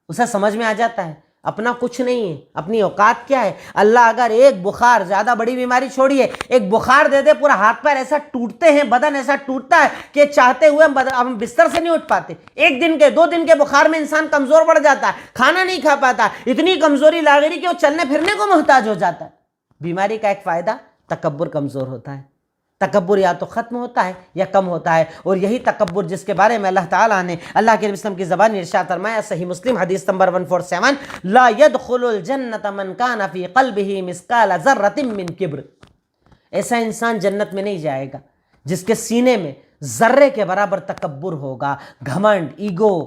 اسے سمجھ میں آ جاتا ہے اپنا کچھ نہیں ہے، اپنی اوقات کیا ہے. اللہ اگر ایک بخار، زیادہ بڑی بیماری چھوڑیے، ایک بخار دے دے، پورا ہاتھ پیر ایسا ٹوٹتے ہیں، بدن ایسا ٹوٹتا ہے کہ چاہتے ہوئے ہم بستر سے نہیں اٹھ پاتے. 1 دن کے 2 دن کے بخار میں انسان کمزور پڑ جاتا ہے، کھانا نہیں کھا پاتا، اتنی کمزوری لاغری کہ وہ چلنے پھرنے کو محتاج ہو جاتا ہے. بیماری کا ایک فائدہ تکبر کمزور ہوتا ہے. تکبر یا تو ختم ہوتا ہے یا کم ہوتا ہے، اور یہی تکبر جس کے بارے میں اللہ تعالیٰ نے اللہ کے نبی صلی اللہ علیہ وسلم کی زبان ارشاد فرمایا، صحیح مسلم حدیث نمبر 147، لا يدخل الجنت من کان فی قلبہ مثقال ذرۃ من کبر، ایسا انسان جنت میں نہیں جائے گا جس کے سینے میں ذرے کے برابر تکبر ہوگا، گھمنڈ، ایگو،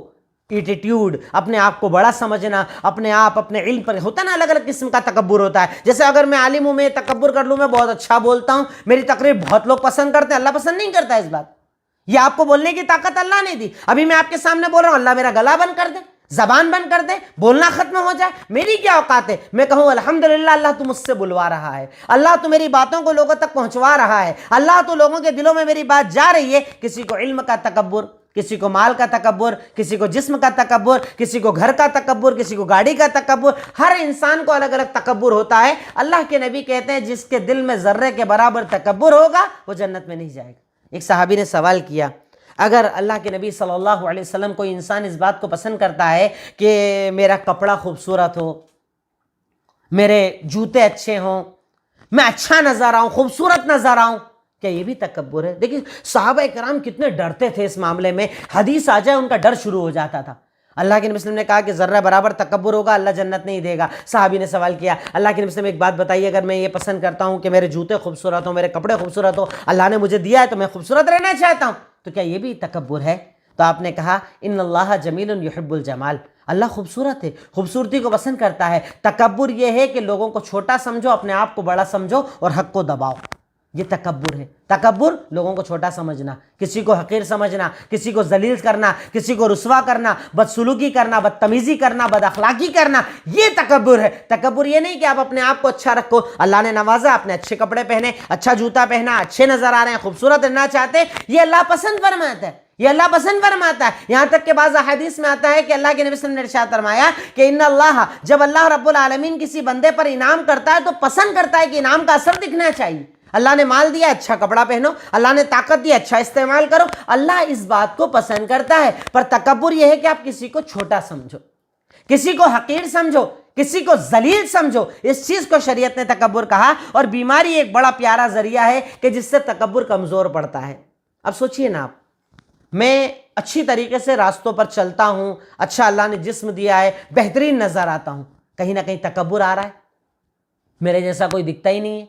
ایٹیٹیوڈ، اپنے آپ کو بڑا سمجھنا، اپنے آپ اپنے علم پر ہوتا ہے نا، الگ الگ قسم کا تکبر ہوتا ہے۔ جیسے اگر میں عالم ہوں، میں تکبر کر لوں، میں بہت اچھا بولتا ہوں، میری تقریر بہت لوگ پسند کرتے ہیں، اللہ پسند نہیں کرتا اس بات، یہ آپ کو بولنے کی طاقت اللہ نے دی۔ ابھی میں آپ کے سامنے بول رہا ہوں، اللہ میرا گلا بند کر دے، زبان بند کر دے، بولنا ختم ہو جائے، میری کیا اوقات ہے میں کہوں الحمدللہ اللہ تو مجھ سے بلوا رہا ہے، اللہ تو میری باتوں کو لوگوں تک پہنچوا رہا ہے، اللہ تو لوگوں کے دلوں میں میری بات جا رہی ہے۔ کسی کو علم کا تکبر، کسی کو مال کا تکبر، کسی کو جسم کا تکبر، کسی کو گھر کا تکبر، کسی کو گاڑی کا تکبر، ہر انسان کو الگ الگ تکبر ہوتا ہے۔ اللہ کے نبی کہتے ہیں جس کے دل میں ذرے کے برابر تکبر ہوگا وہ جنت میں نہیں جائے گا۔ ایک صحابی نے سوال کیا، اگر اللہ کے نبی صلی اللہ علیہ وسلم کوئی انسان اس بات کو پسند کرتا ہے کہ میرا کپڑا خوبصورت ہو، میرے جوتے اچھے ہوں، میں اچھا نظر آؤں، خوبصورت نظر آؤں، کیا یہ بھی تکبر ہے؟ دیکھیں صحابہ کرام کتنے ڈرتے تھے اس معاملے میں، حدیث آ جائے ان کا ڈر شروع ہو جاتا تھا۔ اللہ کے نبی صلی اللہ علیہ وسلم نے کہا کہ ذرہ برابر تکبر ہوگا اللہ جنت نہیں دے گا۔ صحابی نے سوال کیا، اللہ کے نبی صلی اللہ علیہ وسلم ایک بات بتائیے، اگر میں یہ پسند کرتا ہوں کہ میرے جوتے خوبصورت ہوں، میرے کپڑے خوبصورت ہوں، اللہ نے مجھے دیا ہے تو میں خوبصورت رہنا چاہتا ہوں، تو کیا یہ بھی تکبر ہے؟ تو آپ نے کہا ان اللہ جمیل یحب الجمال، اللہ خوبصورت ہے، خوبصورتی کو پسند کرتا ہے۔ تکبر یہ ہے کہ لوگوں کو چھوٹا سمجھو، اپنے آپ کو بڑا سمجھو اور حق کو دباؤ، یہ تکبر ہے۔ تکبر لوگوں کو چھوٹا سمجھنا، کسی کو حقیر سمجھنا، کسی کو ذلیل کرنا، کسی کو رسوا کرنا، بدسلوکی کرنا، بدتمیزی کرنا، بد اخلاقی کرنا، یہ تکبر ہے۔ تکبر یہ نہیں کہ آپ اپنے آپ کو اچھا رکھو، اللہ نے نوازا، آپ نے اچھے کپڑے پہنے، اچھا جوتا پہنا، اچھے نظر آ رہے ہیں، خوبصورت رہنا چاہتے ہیں، یہ اللہ پسند فرماتا ہے، یہ اللہ پسند فرماتا ہے۔ یہاں تک کہ بعض احادیث میں آتا ہے کہ اللہ کے نبی صلی اللہ علیہ وسلم نے ارشاد فرمایا کہ ان اللہ، جب اللہ رب العالمین کسی بندے پر انعام کرتا ہے تو پسند کرتا ہے کہ انعام کا اثر دکھنا چاہیے۔ اللہ نے مال دیا، اچھا کپڑا پہنو، اللہ نے طاقت دی، اچھا استعمال کرو، اللہ اس بات کو پسند کرتا ہے۔ پر تکبر یہ ہے کہ آپ کسی کو چھوٹا سمجھو، کسی کو حقیر سمجھو، کسی کو ذلیل سمجھو، اس چیز کو شریعت نے تکبر کہا۔ اور بیماری ایک بڑا پیارا ذریعہ ہے کہ جس سے تکبر کمزور پڑتا ہے۔ اب سوچئے نا، آپ میں اچھی طریقے سے راستوں پر چلتا ہوں، اچھا اللہ نے جسم دیا ہے، بہترین نظر آتا ہوں، کہیں نہ کہیں تکبر آ رہا ہے، میرے جیسا کوئی دکھتا ہی نہیں ہے،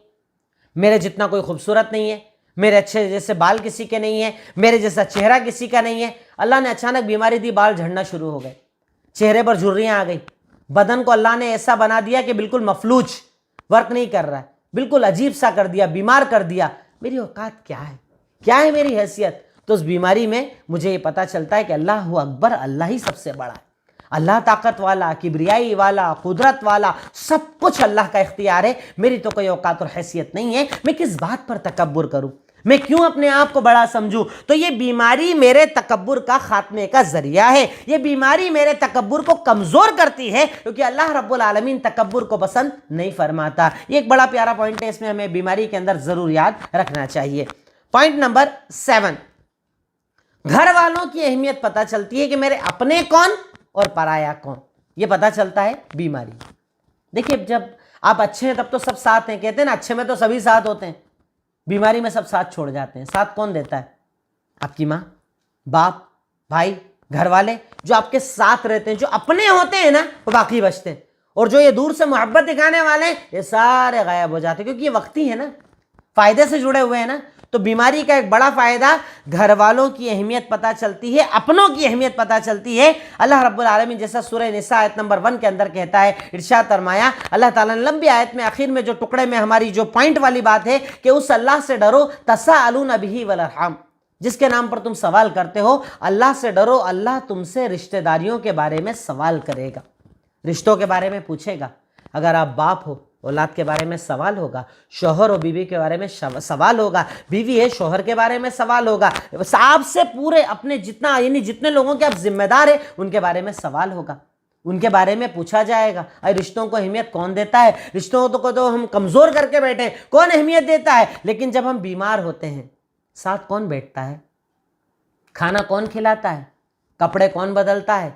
میرے جتنا کوئی خوبصورت نہیں ہے، میرے اچھے جیسے بال کسی کے نہیں ہیں، میرے جیسا چہرہ کسی کا نہیں ہے۔ اللہ نے اچانک بیماری دی، بال جھڑنا شروع ہو گئے، چہرے پر جھریاں آ گئی، بدن کو اللہ نے ایسا بنا دیا کہ بالکل مفلوج، ورک نہیں کر رہا ہے، بالکل عجیب سا کر دیا، بیمار کر دیا۔ میری اوقات کیا ہے، کیا ہے میری حیثیت؟ تو اس بیماری میں مجھے یہ پتہ چلتا ہے کہ اللہ اکبر، اللہ ہی سب سے بڑا ہے، اللہ طاقت والا، کبریائی والا، قدرت والا، سب کچھ اللہ کا اختیار ہے، میری تو کوئی اوقات اور حیثیت نہیں ہے، میں کس بات پر تکبر کروں، میں کیوں اپنے آپ کو بڑا سمجھوں؟ تو یہ بیماری میرے تکبر کا خاتمے کا ذریعہ ہے، یہ بیماری میرے تکبر کو کمزور کرتی ہے، کیونکہ اللہ رب العالمین تکبر کو پسند نہیں فرماتا۔ یہ ایک بڑا پیارا پوائنٹ ہے، اس میں ہمیں بیماری کے اندر ضرور یاد رکھنا چاہیے۔ پوائنٹ نمبر 7، گھر والوں کی اہمیت پتہ چلتی ہے کہ میرے اپنے کون اور پرایا کون، یہ پتہ چلتا ہے بیماری۔ دیکھیے جب آپ اچھے ہیں تب تو سب ساتھ ہیں، کہتے ہیں نا اچھے میں تو سبھی ساتھ ہوتے ہیں، بیماری میں سب ساتھ چھوڑ جاتے ہیں۔ ساتھ کون دیتا ہے؟ آپ کی ماں، باپ، بھائی، گھر والے، جو آپ کے ساتھ رہتے ہیں، جو اپنے ہوتے ہیں نا وہ باقی بچتے ہیں، اور جو یہ دور سے محبت دکھانے والے ہیں یہ سارے غائب ہو جاتے ہیں، کیونکہ یہ وقتی ہے نا، فائدے سے جڑے ہوئے ہیں نا۔ تو بیماری کا ایک بڑا فائدہ، گھر والوں کی اہمیت پتہ چلتی ہے، اپنوں کی اہمیت پتہ چلتی ہے۔ اللہ رب العالمین جیسا سورہ نساء آیت نمبر 1 کے اندر کہتا ہے، ارشاد فرمایا اللہ تعالیٰ نے لمبی آیت میں آخر میں جو ٹکڑے میں ہماری جو پوائنٹ والی بات ہے کہ اس اللہ سے ڈرو تساءلون بہ والارحام، جس کے نام پر تم سوال کرتے ہو، اللہ سے ڈرو، اللہ تم سے رشتہ داریوں کے بارے میں سوال کرے گا، رشتوں کے بارے میں پوچھے گا۔ اگر آپ باپ ہو، اولاد کے بارے میں سوال ہوگا، شوہر اور بیوی کے بارے میں سوال ہوگا، بیوی ہے شوہر کے بارے میں سوال ہوگا، آپ سے پورے اپنے جتنا یعنی جتنے لوگوں کے آپ ذمہ دار ہیں ان کے بارے میں سوال ہوگا، ان کے بارے میں پوچھا جائے گا۔ رشتوں کو اہمیت کون دیتا ہے؟ رشتوں کو تو ہم کمزور کر کے بیٹھے، کون اہمیت دیتا ہے؟ لیکن جب ہم بیمار ہوتے ہیں ساتھ کون بیٹھتا ہے؟ کھانا کون کھلاتا ہے؟ کپڑے کون بدلتا ہے؟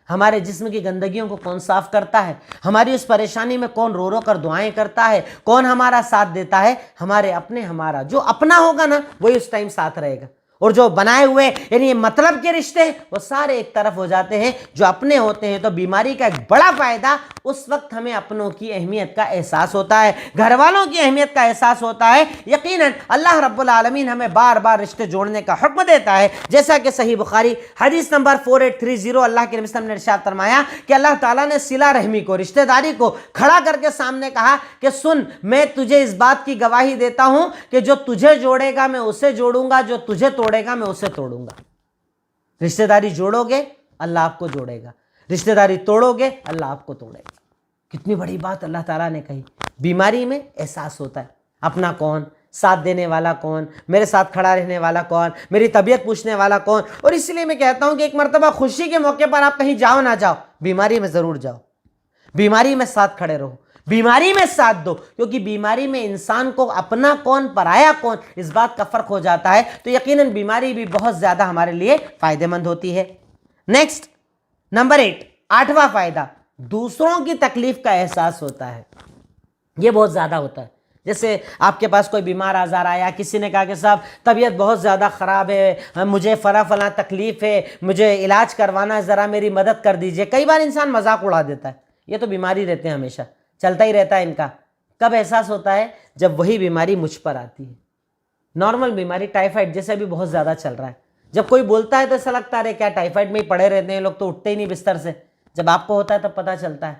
ہمارے جسم کی گندگیوں کو کون صاف کرتا ہے؟ ہماری اس پریشانی میں کون رو رو کر دعائیں کرتا ہے؟ کون ہمارا ساتھ دیتا ہے؟ ہمارے اپنے، ہمارا جو اپنا ہوگا نا وہی اس ٹائم ساتھ رہے گا، اور جو بنائے ہوئے یعنی یہ مطلب کے رشتے وہ سارے ایک طرف ہو جاتے ہیں، جو اپنے ہوتے ہیں۔ تو بیماری کا ایک بڑا فائدہ اس وقت ہمیں اپنوں کی اہمیت کا احساس ہوتا ہے، گھر والوں کی اہمیت کا احساس ہوتا ہے۔ یقیناً اللہ رب العالمین ہمیں بار بار رشتے جوڑنے کا حکم دیتا ہے، جیسا کہ صحیح بخاری حدیث نمبر 4830 اللہ کے نبی صلی اللہ علیہ وسلم نے ارشاد فرمایا کہ اللہ تعالیٰ نے صلہ رحمی کو، رشتہ داری کو کھڑا کر کے سامنے کہا کہ سن، میں تجھے اس بات کی گواہی دیتا ہوں کہ جو تجھے جوڑے گا میں اسے جوڑوں گا، جو تجھے توڑے گا میں اسے توڑوں گا۔ رشتہ داری جوڑو گے اللہ آپ کو جوڑے گا، رشتہ داری توڑو گے اللہ آپ کو توڑے گا۔ کتنی بڑی بات اللہ تعالیٰ نے کہی۔ بیماری میں احساس ہوتا ہے اپنا کون، ساتھ دینے والا کون، میرے ساتھ کھڑا رہنے والا کون، میری طبیعت پوچھنے والا کون۔ اور اس لیے میں کہتا ہوں کہ ایک مرتبہ خوشی کے موقع پر آپ کہیں جاؤ نہ جاؤ، بیماری میں ضرور جاؤ، بیماری میں ساتھ کھڑے رہو، بیماری میں ساتھ دو، کیونکہ بیماری میں انسان کو اپنا کون پرایا کون اس بات کا فرق ہو جاتا ہے۔ تو یقیناً بیماری بھی بہت زیادہ ہمارے لیے فائدہ مند ہوتی ہے۔ نیکسٹ نمبر 8، 8واں فائدہ، دوسروں کی تکلیف کا احساس ہوتا ہے۔ یہ بہت زیادہ ہوتا ہے۔ جیسے آپ کے پاس کوئی بیمار آزار آیا، کسی نے کہا کہ صاحب طبیعت بہت زیادہ خراب ہے، مجھے فلاں تکلیف ہے، مجھے علاج کروانا ہے، ذرا میری مدد کر دیجئے۔ کئی بار انسان مذاق اڑا دیتا ہے، یہ تو بیماری رہتے ہیں، ہمیشہ چلتا ہی رہتا ہے ان کا۔ کب احساس ہوتا ہے؟ جب وہی بیماری مجھ پر آتی ہے۔ نارمل بیماری ٹائیفائڈ جیسے بھی بہت زیادہ چل رہا ہے، جب کوئی بولتا ہے تو ایسا لگتا ہے کیا ٹائیفائڈ میں ہی پڑے رہتے ہیں لوگ، تو اٹھتے ہی نہیں بستر سے۔ جب آپ کو ہوتا ہے تب پتہ چلتا ہے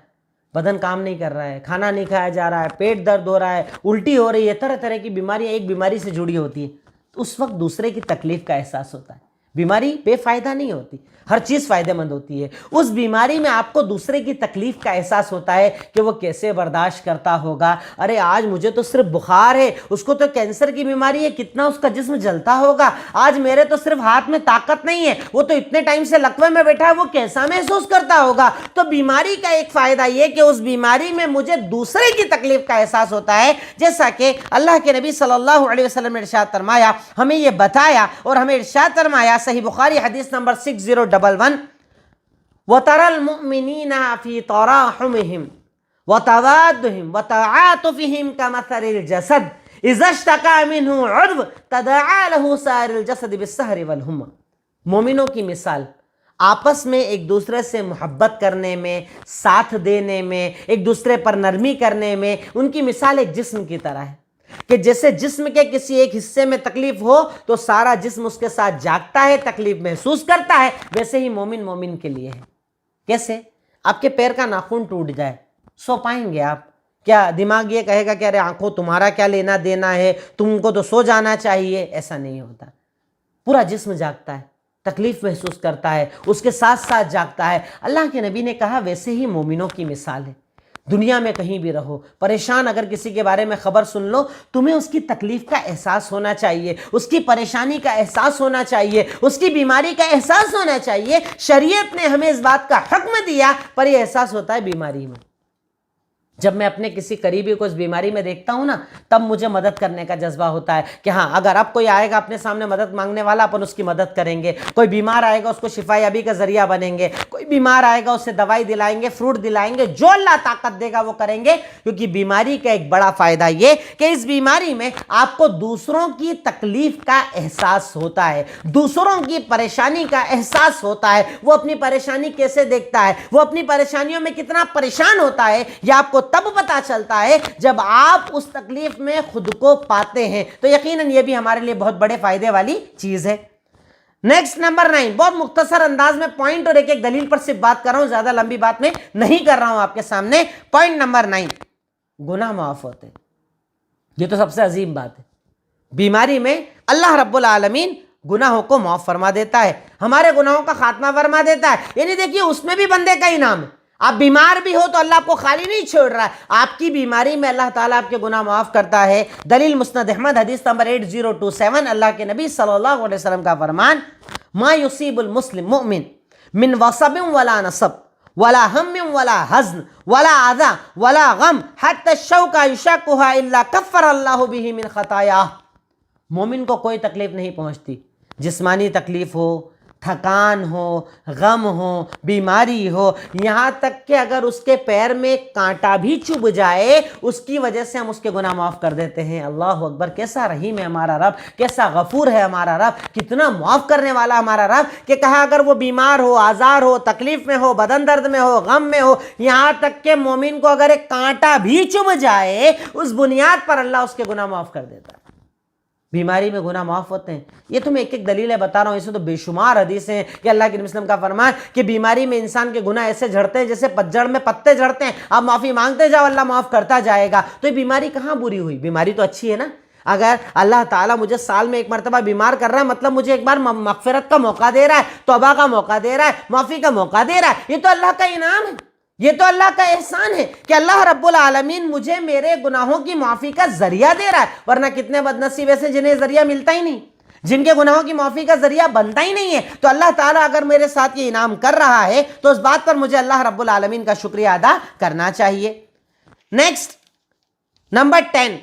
بدن کام نہیں کر رہا ہے، کھانا نہیں کھایا جا رہا ہے، پیٹ درد ہو رہا ہے، الٹی ہو رہی ہے، طرح طرح کی بیماریاں ایک بیماری سے جڑی ہوتی ہیں۔ تو اس وقت دوسرے کی تکلیف کا احساس ہوتا ہے۔ بیماری بے فائدہ نہیں ہوتی، ہر چیز فائدہ مند ہوتی ہے۔ اس بیماری میں آپ کو دوسرے کی تکلیف کا احساس ہوتا ہے کہ وہ کیسے برداشت کرتا ہوگا۔ ارے آج مجھے تو صرف بخار ہے، اس کو تو کینسر کی بیماری ہے، کتنا اس کا جسم جلتا ہوگا۔ آج میرے تو صرف ہاتھ میں طاقت نہیں ہے، وہ تو اتنے ٹائم سے لقوے میں بیٹھا ہے، وہ کیسا محسوس کرتا ہوگا۔ تو بیماری کا ایک فائدہ یہ کہ اس بیماری میں مجھے دوسرے کی تکلیف کا احساس ہوتا ہے، جیسا کہ اللہ کے نبی صلی اللہ علیہ وسلم نے ارشاد فرمایا، ہمیں یہ بتایا اور ہمیں ارشاد فرمایا، صحیح بخاری حدیث نمبر 6011، وَتَرَى الْمُؤْمِنِينَ فِي تَرَاحُمِهِمْ وَتَوَادُّهِمْ وَتَعَاطُفِهِمْ كَمَثَلِ الْجَسَدِ إِذَا اشْتَكَىٰ مِنْهُ عُضْوٌ تَدَاعَىٰ لَهُ سَائِرُ الْجَسَدِ بِالسَّهْرِ وَالْحُمَّىٰ۔ مومنوں کی مثال آپس میں ایک دوسرے سے محبت کرنے میں، ساتھ دینے میں، ایک دوسرے پر نرمی کرنے میں، ان کی مثال ایک جسم کی طرح ہے کہ جیسے جسم کے کسی ایک حصے میں تکلیف ہو تو سارا جسم اس کے ساتھ جاگتا ہے، تکلیف محسوس کرتا ہے، ویسے ہی مومن مومن کے لیے ہے۔ کیسے؟ آپ کے پیر کا ناخن ٹوٹ جائے، سو پائیں گے آپ؟ کیا دماغ یہ کہے گا کہ ارے آنکھوں تمہارا کیا لینا دینا ہے، تم کو تو سو جانا چاہیے؟ ایسا نہیں ہوتا، پورا جسم جاگتا ہے، تکلیف محسوس کرتا ہے، اس کے ساتھ ساتھ جاگتا ہے۔ اللہ کے نبی نے کہا ویسے ہی مومنوں کی مثال ہے۔ دنیا میں کہیں بھی رہو، پریشان اگر کسی کے بارے میں خبر سن لو، تمہیں اس کی تکلیف کا احساس ہونا چاہیے، اس کی پریشانی کا احساس ہونا چاہیے، اس کی بیماری کا احساس ہونا چاہیے۔ شریعت نے ہمیں اس بات کا حکم دیا، پر یہ احساس ہوتا ہے بیماری میں۔ جب میں اپنے کسی قریبی کو اس بیماری میں دیکھتا ہوں نا، تب مجھے مدد کرنے کا جذبہ ہوتا ہے کہ ہاں اگر اب کوئی آئے گا اپنے سامنے مدد مانگنے والا، اپن اس کی مدد کریں گے۔ کوئی بیمار آئے گا اس کو شفا یابی کا ذریعہ بنیں گے، کوئی بیمار آئے گا اسے دوائی دلائیں گے، فروٹ دلائیں گے، جو اللہ طاقت دے گا وہ کریں گے۔ کیونکہ بیماری کا ایک بڑا فائدہ یہ کہ اس بیماری میں آپ کو دوسروں کی تکلیف کا احساس ہوتا ہے، دوسروں کی پریشانی کا احساس ہوتا ہے۔ وہ اپنی پریشانی کیسے دیکھتا ہے، وہ اپنی پریشانیوں میں کتنا پریشان ہوتا ہے، یہ آپ کو تب پتا چلتا ہے جب آپ اس تکلیف میں خود کو پاتے ہیں۔ تو یقیناً یہ بھی ہمارے لیے بہت بڑے فائدے والی چیز ہے۔ نیکسٹ نمبر 9، بہت مختصر انداز میں پوائنٹ اور ایک ایک دلیل پر صرف بات کر رہا ہوں، زیادہ لمبی بات میں نہیں کر رہا ہوں آپ کے سامنے۔ پوائنٹ نمبر 9، گناہ معاف ہوتے ہیں۔ یہ تو سب سے عظیم بات ہے۔ بیماری میں اللہ رب العالمین گناہوں کو معاف فرما دیتا ہے، ہمارے گناہوں کا خاتمہ فرما دیتا ہے۔ یعنی دیکھیے اس میں بھی بندے کا انعام ہے۔ آپ بیمار بھی ہو تو اللہ آپ کو خالی نہیں چھوڑ رہا ہے، آپ کی بیماری میں اللہ تعالیٰ آپ کے گناہ معاف کرتا ہے۔ دلیل مسند احمد حدیث نمبر 8027، اللہ کے نبی صلی اللہ علیہ وسلم کا فرمان، ما یصیب المسلم مؤمن من وصب ولا نصب ولا ہم ولا حزن ولا اذى ولا غم حتى الشوكة يشاقها الا كفر اللہ به من خطاياه۔ مومن کو کوئی تکلیف نہیں پہنچتی، جسمانی تکلیف ہو، تھکان ہو، غم ہو، بیماری ہو، یہاں تک کہ اگر اس کے پیر میں کانٹا بھی چبھ جائے اس کی وجہ سے ہم اس کے گناہ معاف کر دیتے ہیں۔ اللہ اکبر! کیسا رحیم ہے ہمارا رب، کیسا غفور ہے ہمارا رب، کتنا معاف کرنے والا ہمارا رب کہ کہا اگر وہ بیمار ہو، آزار ہو، تکلیف میں ہو، بدن درد میں ہو، غم میں ہو، یہاں تک کہ مومن کو اگر ایک کانٹا بھی چبھ جائے اس بنیاد پر اللہ اس کے گناہ معاف کر دیتا ہے۔ بیماری میں گناہ معاف ہوتے ہیں۔ یہ تو میں ایک ایک دلیلیں بتا رہا ہوں، اس میں تو بے شمار حدیثیں ہیں کہ اللہ کے نبی صلی اللہ علیہ وسلم کا فرمان کہ بیماری میں انسان کے گناہ ایسے جھڑتے ہیں جیسے پتجھڑ میں پتے جھڑتے ہیں، آپ معافی مانگتے جاؤ اللہ معاف کرتا جائے گا۔ تو یہ بیماری کہاں بری ہوئی؟ بیماری تو اچھی ہے نا۔ اگر اللہ تعالیٰ مجھے سال میں ایک مرتبہ بیمار کر رہا ہے مطلب مجھے ایک بار مغفرت کا موقع دے رہا ہے، توبہ کا موقع دے رہا ہے، معافی کا موقع دے رہا ہے، یہ تو اللہ کا انعام ہے، یہ تو اللہ کا احسان ہے کہ اللہ رب العالمین مجھے میرے گناہوں کی معافی کا ذریعہ دے رہا ہے۔ ورنہ کتنے بد نصیب ایسے جنہیں ذریعہ ملتا ہی نہیں، جن کے گناہوں کی معافی کا ذریعہ بنتا ہی نہیں ہے۔ تو اللہ تعالیٰ اگر میرے ساتھ یہ انعام کر رہا ہے تو اس بات پر مجھے اللہ رب العالمین کا شکریہ ادا کرنا چاہیے۔ نیکسٹ نمبر 10،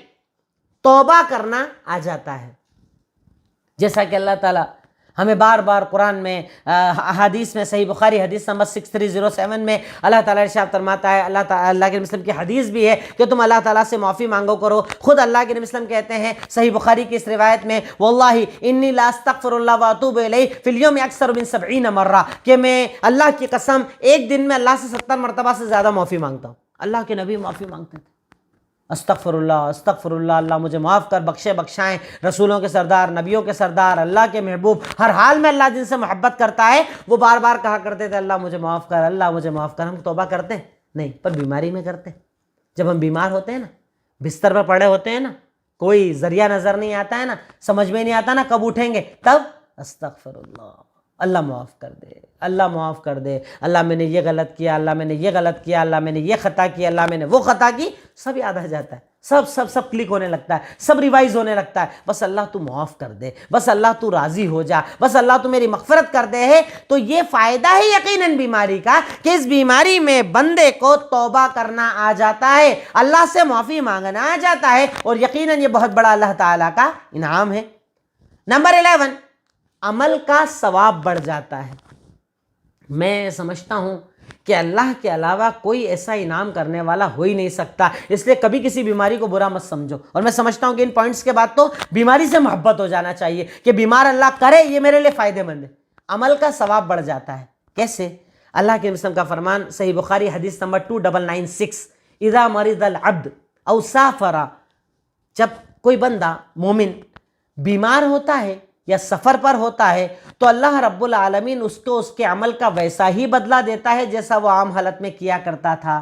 توبہ کرنا آ جاتا ہے۔ جیسا کہ اللہ تعالیٰ ہمیں بار بار قرآن میں احادیث میں، صحیح بخاری حدیث نمبر 6307 میں اللہ تعالیٰ ارشاد فرماتا ہے، اللہ کے نبی وسلم کی حدیث بھی ہے کہ تم اللہ تعالیٰ سے معافی مانگو کرو۔ خود اللہ کے نبی وسلم کہتے ہیں صحیح بخاری کی اس روایت میں، واللہ انی لا استغفر اللہ واتوب الیہ فی اليوم اکثر من 70 مرہ، کہ میں اللہ کی قسم ایک دن میں اللہ سے 70 مرتبہ سے زیادہ معافی مانگتا ہوں۔ اللہ کے نبی معافی مانگتے تھے، استغفر اللہ استغفر اللہ، اللہ مجھے معاف کر، بخشے بخشائیں، رسولوں کے سردار، نبیوں کے سردار، اللہ کے محبوب، ہر حال میں اللہ جن سے محبت کرتا ہے وہ بار بار کہا کرتے تھے اللہ مجھے معاف کر، اللہ مجھے معاف کر۔ ہم توبہ کرتے ہیں نہیں، پر بیماری میں کرتے ہیں۔ جب ہم بیمار ہوتے ہیں نا، بستر پر پڑے ہوتے ہیں نا، کوئی ذریعہ نظر نہیں آتا ہے نا، سمجھ میں نہیں آتا نا کب اٹھیں گے، تب استغفر اللہ، اللہ معاف کر دے، اللہ معاف کر دے، اللہ میں نے یہ غلط کیا، اللہ میں نے یہ غلط کیا، اللہ میں نے یہ خطا کی، اللہ میں نے وہ خطا کی، سب یاد آ جاتا ہے، سب کلک ہونے لگتا ہے، سب ریوائز ہونے لگتا ہے۔ بس اللہ تو معاف کر دے، بس اللہ تو راضی ہو جا، بس اللہ تو میری مغفرت کر دے ہے۔ تو یہ فائدہ ہے یقیناً بیماری کا کہ اس بیماری میں بندے کو توبہ کرنا آ جاتا ہے، اللہ سے معافی مانگنا آ جاتا ہے، اور یقیناً یہ بہت بڑا اللہ تعالیٰ کا انعام ہے۔ نمبر 11، عمل کا ثواب بڑھ جاتا ہے۔ میں سمجھتا ہوں کہ اللہ کے علاوہ کوئی ایسا انعام کرنے والا ہو ہی نہیں سکتا، اس لیے کبھی کسی بیماری کو برا مت سمجھو۔ اور میں سمجھتا ہوں کہ ان پوائنٹس کے بعد تو بیماری سے محبت ہو جانا چاہیے کہ بیمار اللہ کرے یہ میرے لیے فائدہ مند ہے۔ عمل کا ثواب بڑھ جاتا ہے، کیسے؟ اللہ کے وسلم کا فرمان صحیح بخاری حدیث نمبر 2996، اذا مرض العبد او سافر، جب کوئی بندہ مومن بیمار ہوتا ہے یا سفر پر ہوتا ہے تو اللہ رب العالمین اس کو اس کے عمل کا ویسا ہی بدلہ دیتا ہے جیسا وہ عام حالت میں کیا کرتا تھا۔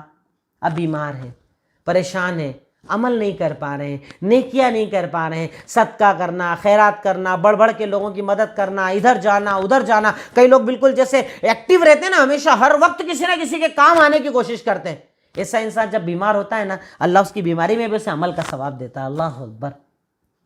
اب بیمار ہے، پریشان ہے، عمل نہیں کر پا رہے ہیں، نیکیاں نہیں کر پا رہے ہیں، صدقہ کرنا، خیرات کرنا، بڑھ بڑھ کے لوگوں کی مدد کرنا، ادھر جانا ادھر جانا۔ کئی لوگ بالکل جیسے ایکٹیو رہتے ہیں نا، ہمیشہ ہر وقت کسی نہ کسی کے کام آنے کی کوشش کرتے ہیں۔ ایسا انسان جب بیمار ہوتا ہے نا، اللہ اس کی بیماری میں بھی اسے عمل کا ثواب دیتا ہے۔ اللہ اکبر،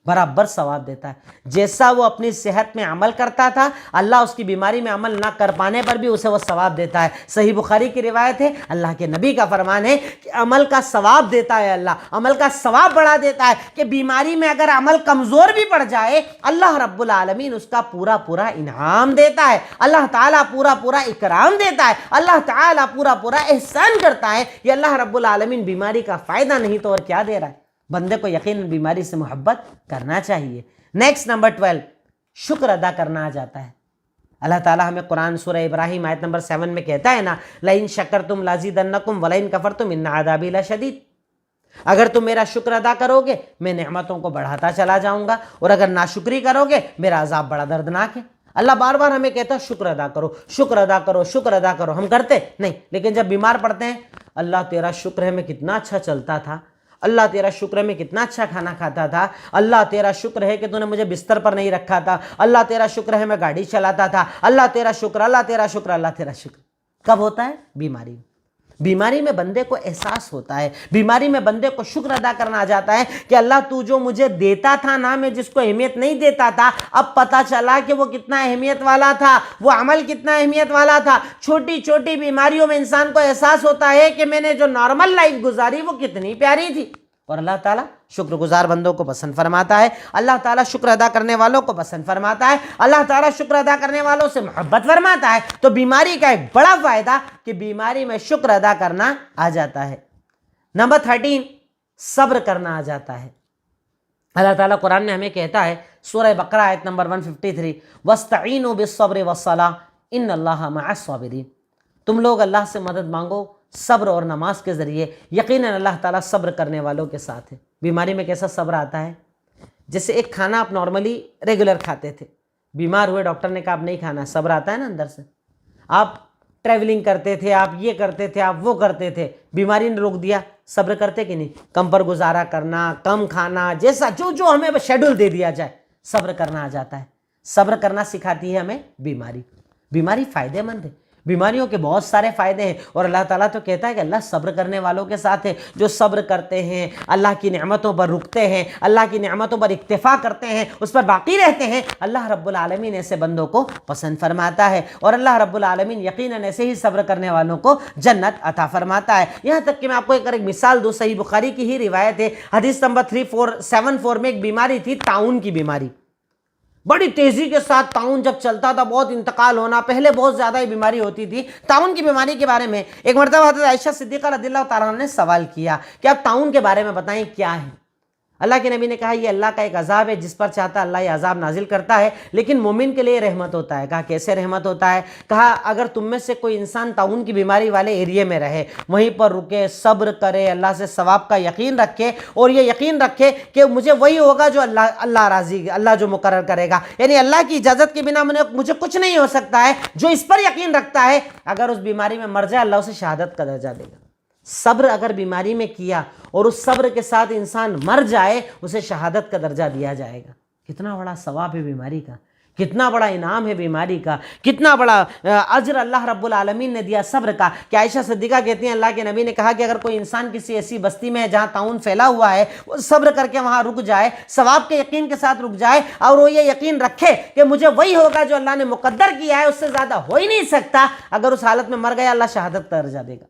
برابر ثواب دیتا ہے۔ جیسا وہ اپنی صحت میں عمل کرتا تھا، اللہ اس کی بیماری میں عمل نہ کر پانے پر بھی اسے وہ ثواب دیتا ہے۔ صحیح بخاری کی روایت ہے، اللہ کے نبی کا فرمان ہے کہ عمل کا ثواب دیتا ہے اللہ، عمل کا ثواب بڑھا دیتا ہے کہ بیماری میں اگر عمل کمزور بھی پڑ جائے اللہ رب العالمین اس کا پورا پورا انعام دیتا ہے، اللہ تعالیٰ پورا پورا اکرام دیتا ہے، اللہ تعالیٰ پورا پورا احسان کرتا ہے۔ یہ اللہ رب العالمین بیماری کا فائدہ نہیں تو اور کیا دے رہا ہے؟ بندے کو یقیناً بیماری سے محبت کرنا چاہیے۔ نیکسٹ نمبر 12، شکر ادا کرنا آ جاتا ہے۔ اللہ تعالیٰ ہمیں قرآن سورہ ابراہیم آیت نمبر 7 میں کہتا ہے نا، لَإِن شَكَرْتُمْ لَأَزِيدَنَّكُمْ وَلَإِن كَفَرْتُمْ إِنَّ عَذَابِي لَشَدِيدٌ۔ اگر تم میرا شکر ادا کرو گے میں نعمتوں کو بڑھاتا چلا جاؤں گا، اور اگر ناشکری کرو گے میرا عذاب بڑا دردناک ہے۔ اللہ بار بار ہمیں کہتا ہے شکر ادا کرو، شکر ادا کرو، شکر ادا کرو۔ ہم کرتے نہیں، لیکن جب بیمار پڑتے ہیں، اللہ تیرا شکر ہے میں کتنا اچھا چلتا تھا، اللہ تیرا شکر ہے میں کتنا اچھا کھانا کھاتا تھا، اللہ تیرا شکر ہے کہ تو نے مجھے بستر پر نہیں رکھا تھا، اللہ تیرا شکر ہے میں گاڑی چلاتا تھا، اللہ تیرا شکر، اللہ تیرا شکر، اللہ تیرا شکر۔ کب ہوتا ہے؟ بیماری میں۔ بیماری میں بندے کو احساس ہوتا ہے، بیماری میں بندے کو شکر ادا کرنا آ جاتا ہے کہ اللہ تو جو مجھے دیتا تھا نا، میں جس کو اہمیت نہیں دیتا تھا، اب پتہ چلا کہ وہ کتنا اہمیت والا تھا، وہ عمل کتنا اہمیت والا تھا۔ چھوٹی چھوٹی بیماریوں میں انسان کو احساس ہوتا ہے کہ میں نے جو نارمل لائف گزاری وہ کتنی پیاری تھی، اور اللہ تعالیٰ شکر گزار بندوں کو پسند فرماتا ہے، اللہ تعالیٰ شکر ادا کرنے والوں کو پسند فرماتا ہے، اللہ تعالیٰ شکر ادا کرنے والوں سے محبت فرماتا ہے۔ تو بیماری کا ایک بڑا فائدہ کہ بیماری میں شکر ادا کرنا آ جاتا ہے۔ نمبر 13، صبر کرنا آ جاتا ہے۔ اللہ تعالیٰ قرآن میں ہمیں کہتا ہے، سورہ بقرہ آیت نمبر 153، وَاسْتَعِینُوا بِالصَّبْرِ وَالصَّلَاةِ إِنَّ اللَّهَ مَعَ الصَّابِرِينَ۔ تم لوگ اللہ سے مدد مانگو صبر اور نماز کے ذریعے، یقیناً اللہ تعالیٰ صبر کرنے والوں کے ساتھ ہے۔ بیماری میں کیسا صبر آتا ہے؟ جیسے ایک کھانا آپ نارملی ریگولر کھاتے تھے، بیمار ہوئے ڈاکٹر نے کہا آپ نہیں کھانا، صبر آتا ہے نا اندر سے۔ آپ ٹریولنگ کرتے تھے، آپ یہ کرتے تھے، آپ وہ کرتے تھے، بیماری نے روک دیا، صبر کرتے کہ نہیں؟ کم پر گزارا کرنا، کم کھانا، جیسا جو ہمیں شیڈول دے دیا جائے، صبر کرنا آ جاتا ہے۔ صبر کرنا سکھاتی ہے ہمیں بیماری۔ بیماری فائدے مند ہے، بیماریوں کے بہت سارے فائدے ہیں، اور اللہ تعالیٰ تو کہتا ہے کہ اللہ صبر کرنے والوں کے ساتھ ہے، جو صبر کرتے ہیں، اللہ کی نعمتوں پر رکتے ہیں، اللہ کی نعمتوں پر اکتفا کرتے ہیں، اس پر باقی رہتے ہیں، اللہ رب العالمین ایسے بندوں کو پسند فرماتا ہے، اور اللہ رب العالمین یقیناً ایسے ہی صبر کرنے والوں کو جنت عطا فرماتا ہے۔ یہاں تک کہ میں آپ کو ایک مثال دوں، صحیح بخاری کی ہی روایت ہے، حدیث نمبر 3474 میں ایک بیماری تھی، طاعون کی بیماری۔ بڑی تیزی کے ساتھ طاعون جب چلتا تھا، بہت انتقال ہونا، پہلے بہت زیادہ یہ بیماری ہوتی تھی۔ طاعون کی بیماری کے بارے میں ایک مرتبہ حضرت عائشہ صدیقہ رضی اللہ تعالیٰ عنہ نے سوال کیا کہ آپ طاعون کے بارے میں بتائیں کیا ہے۔ اللہ کے نبی نے کہا یہ اللہ کا ایک عذاب ہے، جس پر چاہتا اللہ یہ عذاب نازل کرتا ہے، لیکن مومن کے لیے رحمت ہوتا ہے۔ کہا کیسے رحمت ہوتا ہے؟ کہا اگر تم میں سے کوئی انسان طاعون کی بیماری والے ایریے میں رہے، وہیں پر رکے، صبر کرے، اللہ سے ثواب کا یقین رکھے، اور یہ یقین رکھے کہ مجھے وہی ہوگا جو اللہ راضی، اللہ جو مقرر کرے گا، یعنی اللہ کی اجازت کے بنا مجھے کچھ نہیں ہو سکتا ہے، جو اس پر یقین رکھتا ہے، اگر اس بیماری میں مر جائے اللہ اسے شہادت کا درجہ دے گا۔ صبر اگر بیماری میں کیا اور اس صبر کے ساتھ انسان مر جائے، اسے شہادت کا درجہ دیا جائے گا۔ کتنا بڑا ثواب ہے بیماری کا، کتنا بڑا انعام ہے بیماری کا، کتنا بڑا اجر اللہ رب العالمین نے دیا صبر کا، کہ عائشہ صدیقہ کہتی ہیں اللہ کے نبی نے کہا کہ اگر کوئی انسان کسی ایسی بستی میں ہے جہاں طاعون پھیلا ہوا ہے، وہ صبر کر کے وہاں رک جائے، ثواب کے یقین کے ساتھ رک جائے، اور وہ یہ یقین رکھے کہ مجھے وہی ہوگا جو اللہ نے مقدر کیا ہے، اس سے زیادہ ہو ہی نہیں سکتا، اگر اس حالت میں مر گیا اللہ شہادت کا درجہ دے گا۔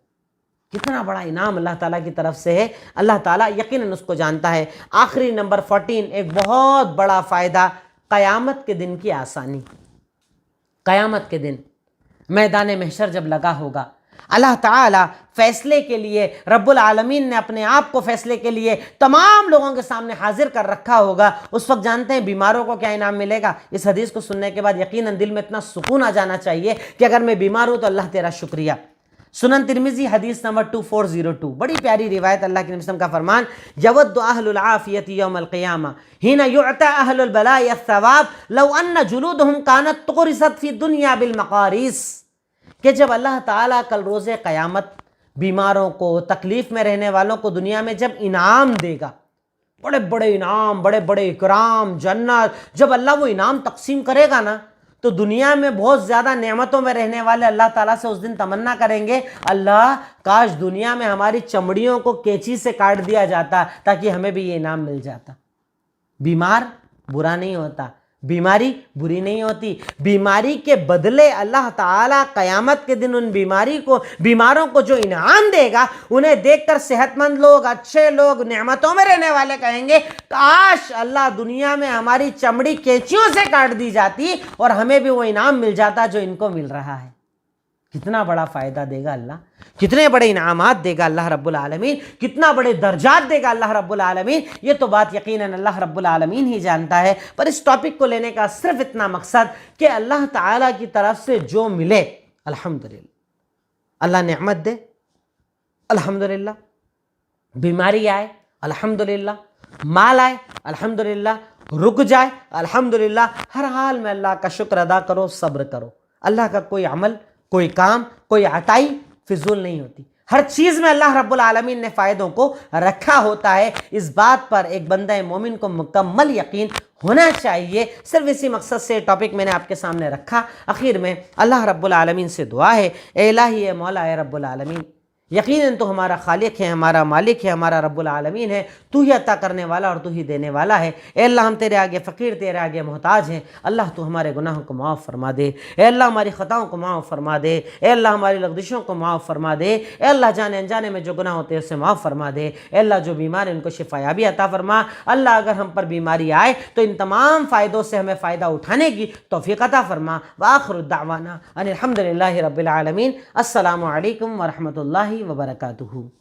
کتنا بڑا انعام اللہ تعالیٰ کی طرف سے ہے، اللہ تعالیٰ یقیناً اس کو جانتا ہے۔ آخری نمبر 14، ایک بہت بڑا فائدہ، قیامت کے دن کی آسانی۔ قیامت کے دن میدان محشر جب لگا ہوگا، اللہ تعالیٰ فیصلے کے لیے، رب العالمین نے اپنے آپ کو فیصلے کے لیے تمام لوگوں کے سامنے حاضر کر رکھا ہوگا۔ اس وقت جانتے ہیں بیماروں کو کیا انعام ملے گا؟ اس حدیث کو سننے کے بعد یقیناً دل میں اتنا سکون آ جانا چاہیے کہ اگر میں بیمار ہوں تو اللہ تیرا شکریہ۔ سنن ترمذی حدیث نمبر 2402، بڑی پیاری روایت، اللہ کے نبی صلی اللہ علیہ وسلم کا فرمان، یود اہل العافیۃ یوم القیامہ حین یعطی اہل البلاء الثواب لو ان جلودہم کانت تغرست فی الدنیا بالمقاریس، کہ جب اللہ تعالیٰ کل روز قیامت بیماروں کو، تکلیف میں رہنے والوں کو دنیا میں جب انعام دے گا، بڑے بڑے انعام، بڑے بڑے اکرام، جنت، جب اللہ وہ انعام تقسیم کرے گا نا، تو دنیا میں بہت زیادہ نعمتوں میں رہنے والے اللہ تعالیٰ سے اس دن تمنا کریں گے، اللہ کاش دنیا میں ہماری چمڑیوں کو کینچی سے کاٹ دیا جاتا تاکہ ہمیں بھی یہ انعام مل جاتا۔ بیمار برا نہیں ہوتا، بیماری بری نہیں ہوتی، بیماری کے بدلے اللہ تعالیٰ قیامت کے دن ان بیماروں کو جو انعام دے گا، انہیں دیکھ کر صحت مند لوگ، اچھے لوگ، نعمتوں میں رہنے والے کہیں گے کاش اللہ دنیا میں ہماری چمڑی کینچیوں سے کاٹ دی جاتی اور ہمیں بھی وہ انعام مل جاتا جو ان کو مل رہا ہے۔ کتنا بڑا فائدہ دے گا اللہ، کتنے بڑے انعامات دے گا اللہ رب العالمین، کتنا بڑے درجات دے گا اللہ رب العالمین، یہ تو بات یقیناً اللہ رب العالمین ہی جانتا ہے۔ پر اس ٹاپک کو لینے کا صرف اتنا مقصد کہ اللہ تعالیٰ کی طرف سے جو ملے الحمدللہ، اللہ نعمت دے الحمدللہ، بیماری آئے الحمدللہ، مال آئے الحمدللہ، رک جائے الحمدللہ، ہر حال میں اللہ کا شکر ادا کرو، صبر کرو۔ اللہ کا کوئی عمل، کوئی کام، کوئی عطائی فضول نہیں ہوتی، ہر چیز میں اللہ رب العالمین نے فائدوں کو رکھا ہوتا ہے۔ اس بات پر ایک بندہ مومن کو مکمل یقین ہونا چاہیے۔ صرف اسی مقصد سے ٹاپک میں نے آپ کے سامنے رکھا۔ اخیر میں اللہ رب العالمین سے دعا ہے، اے الہی، اے مولا، اے رب العالمین، یقیناً تو ہمارا خالق ہے، ہمارا مالک ہے، ہمارا رب العالمین ہے، تو ہی عطا کرنے والا اور تو ہی دینے والا ہے۔ اے اللہ ہم تیرے آگے فقیر، تیرے آگے محتاج ہیں۔ اللہ تو ہمارے گناہوں کو معاف فرما دے، اے اللہ ہماری خطاؤں کو معاف فرما دے، اے اللہ ہماری لغزشوں کو معاف فرما دے، اے اللہ جانے انجانے میں جو گناہ ہوتے ہیں اسے معاف فرما دے، اے اللہ جو بیمار ہیں ان کو شفا یابی عطا فرما۔ اللہ اگر ہم پر بیماری آئے تو ان تمام فائدوں سے ہمیں فائدہ اٹھانے کی توفیق عطا فرما۔ وآخر الدعوانا ان الحمد للہ رب العالمین۔ السلام علیکم ورحمۃ اللہ وبرکاتہ۔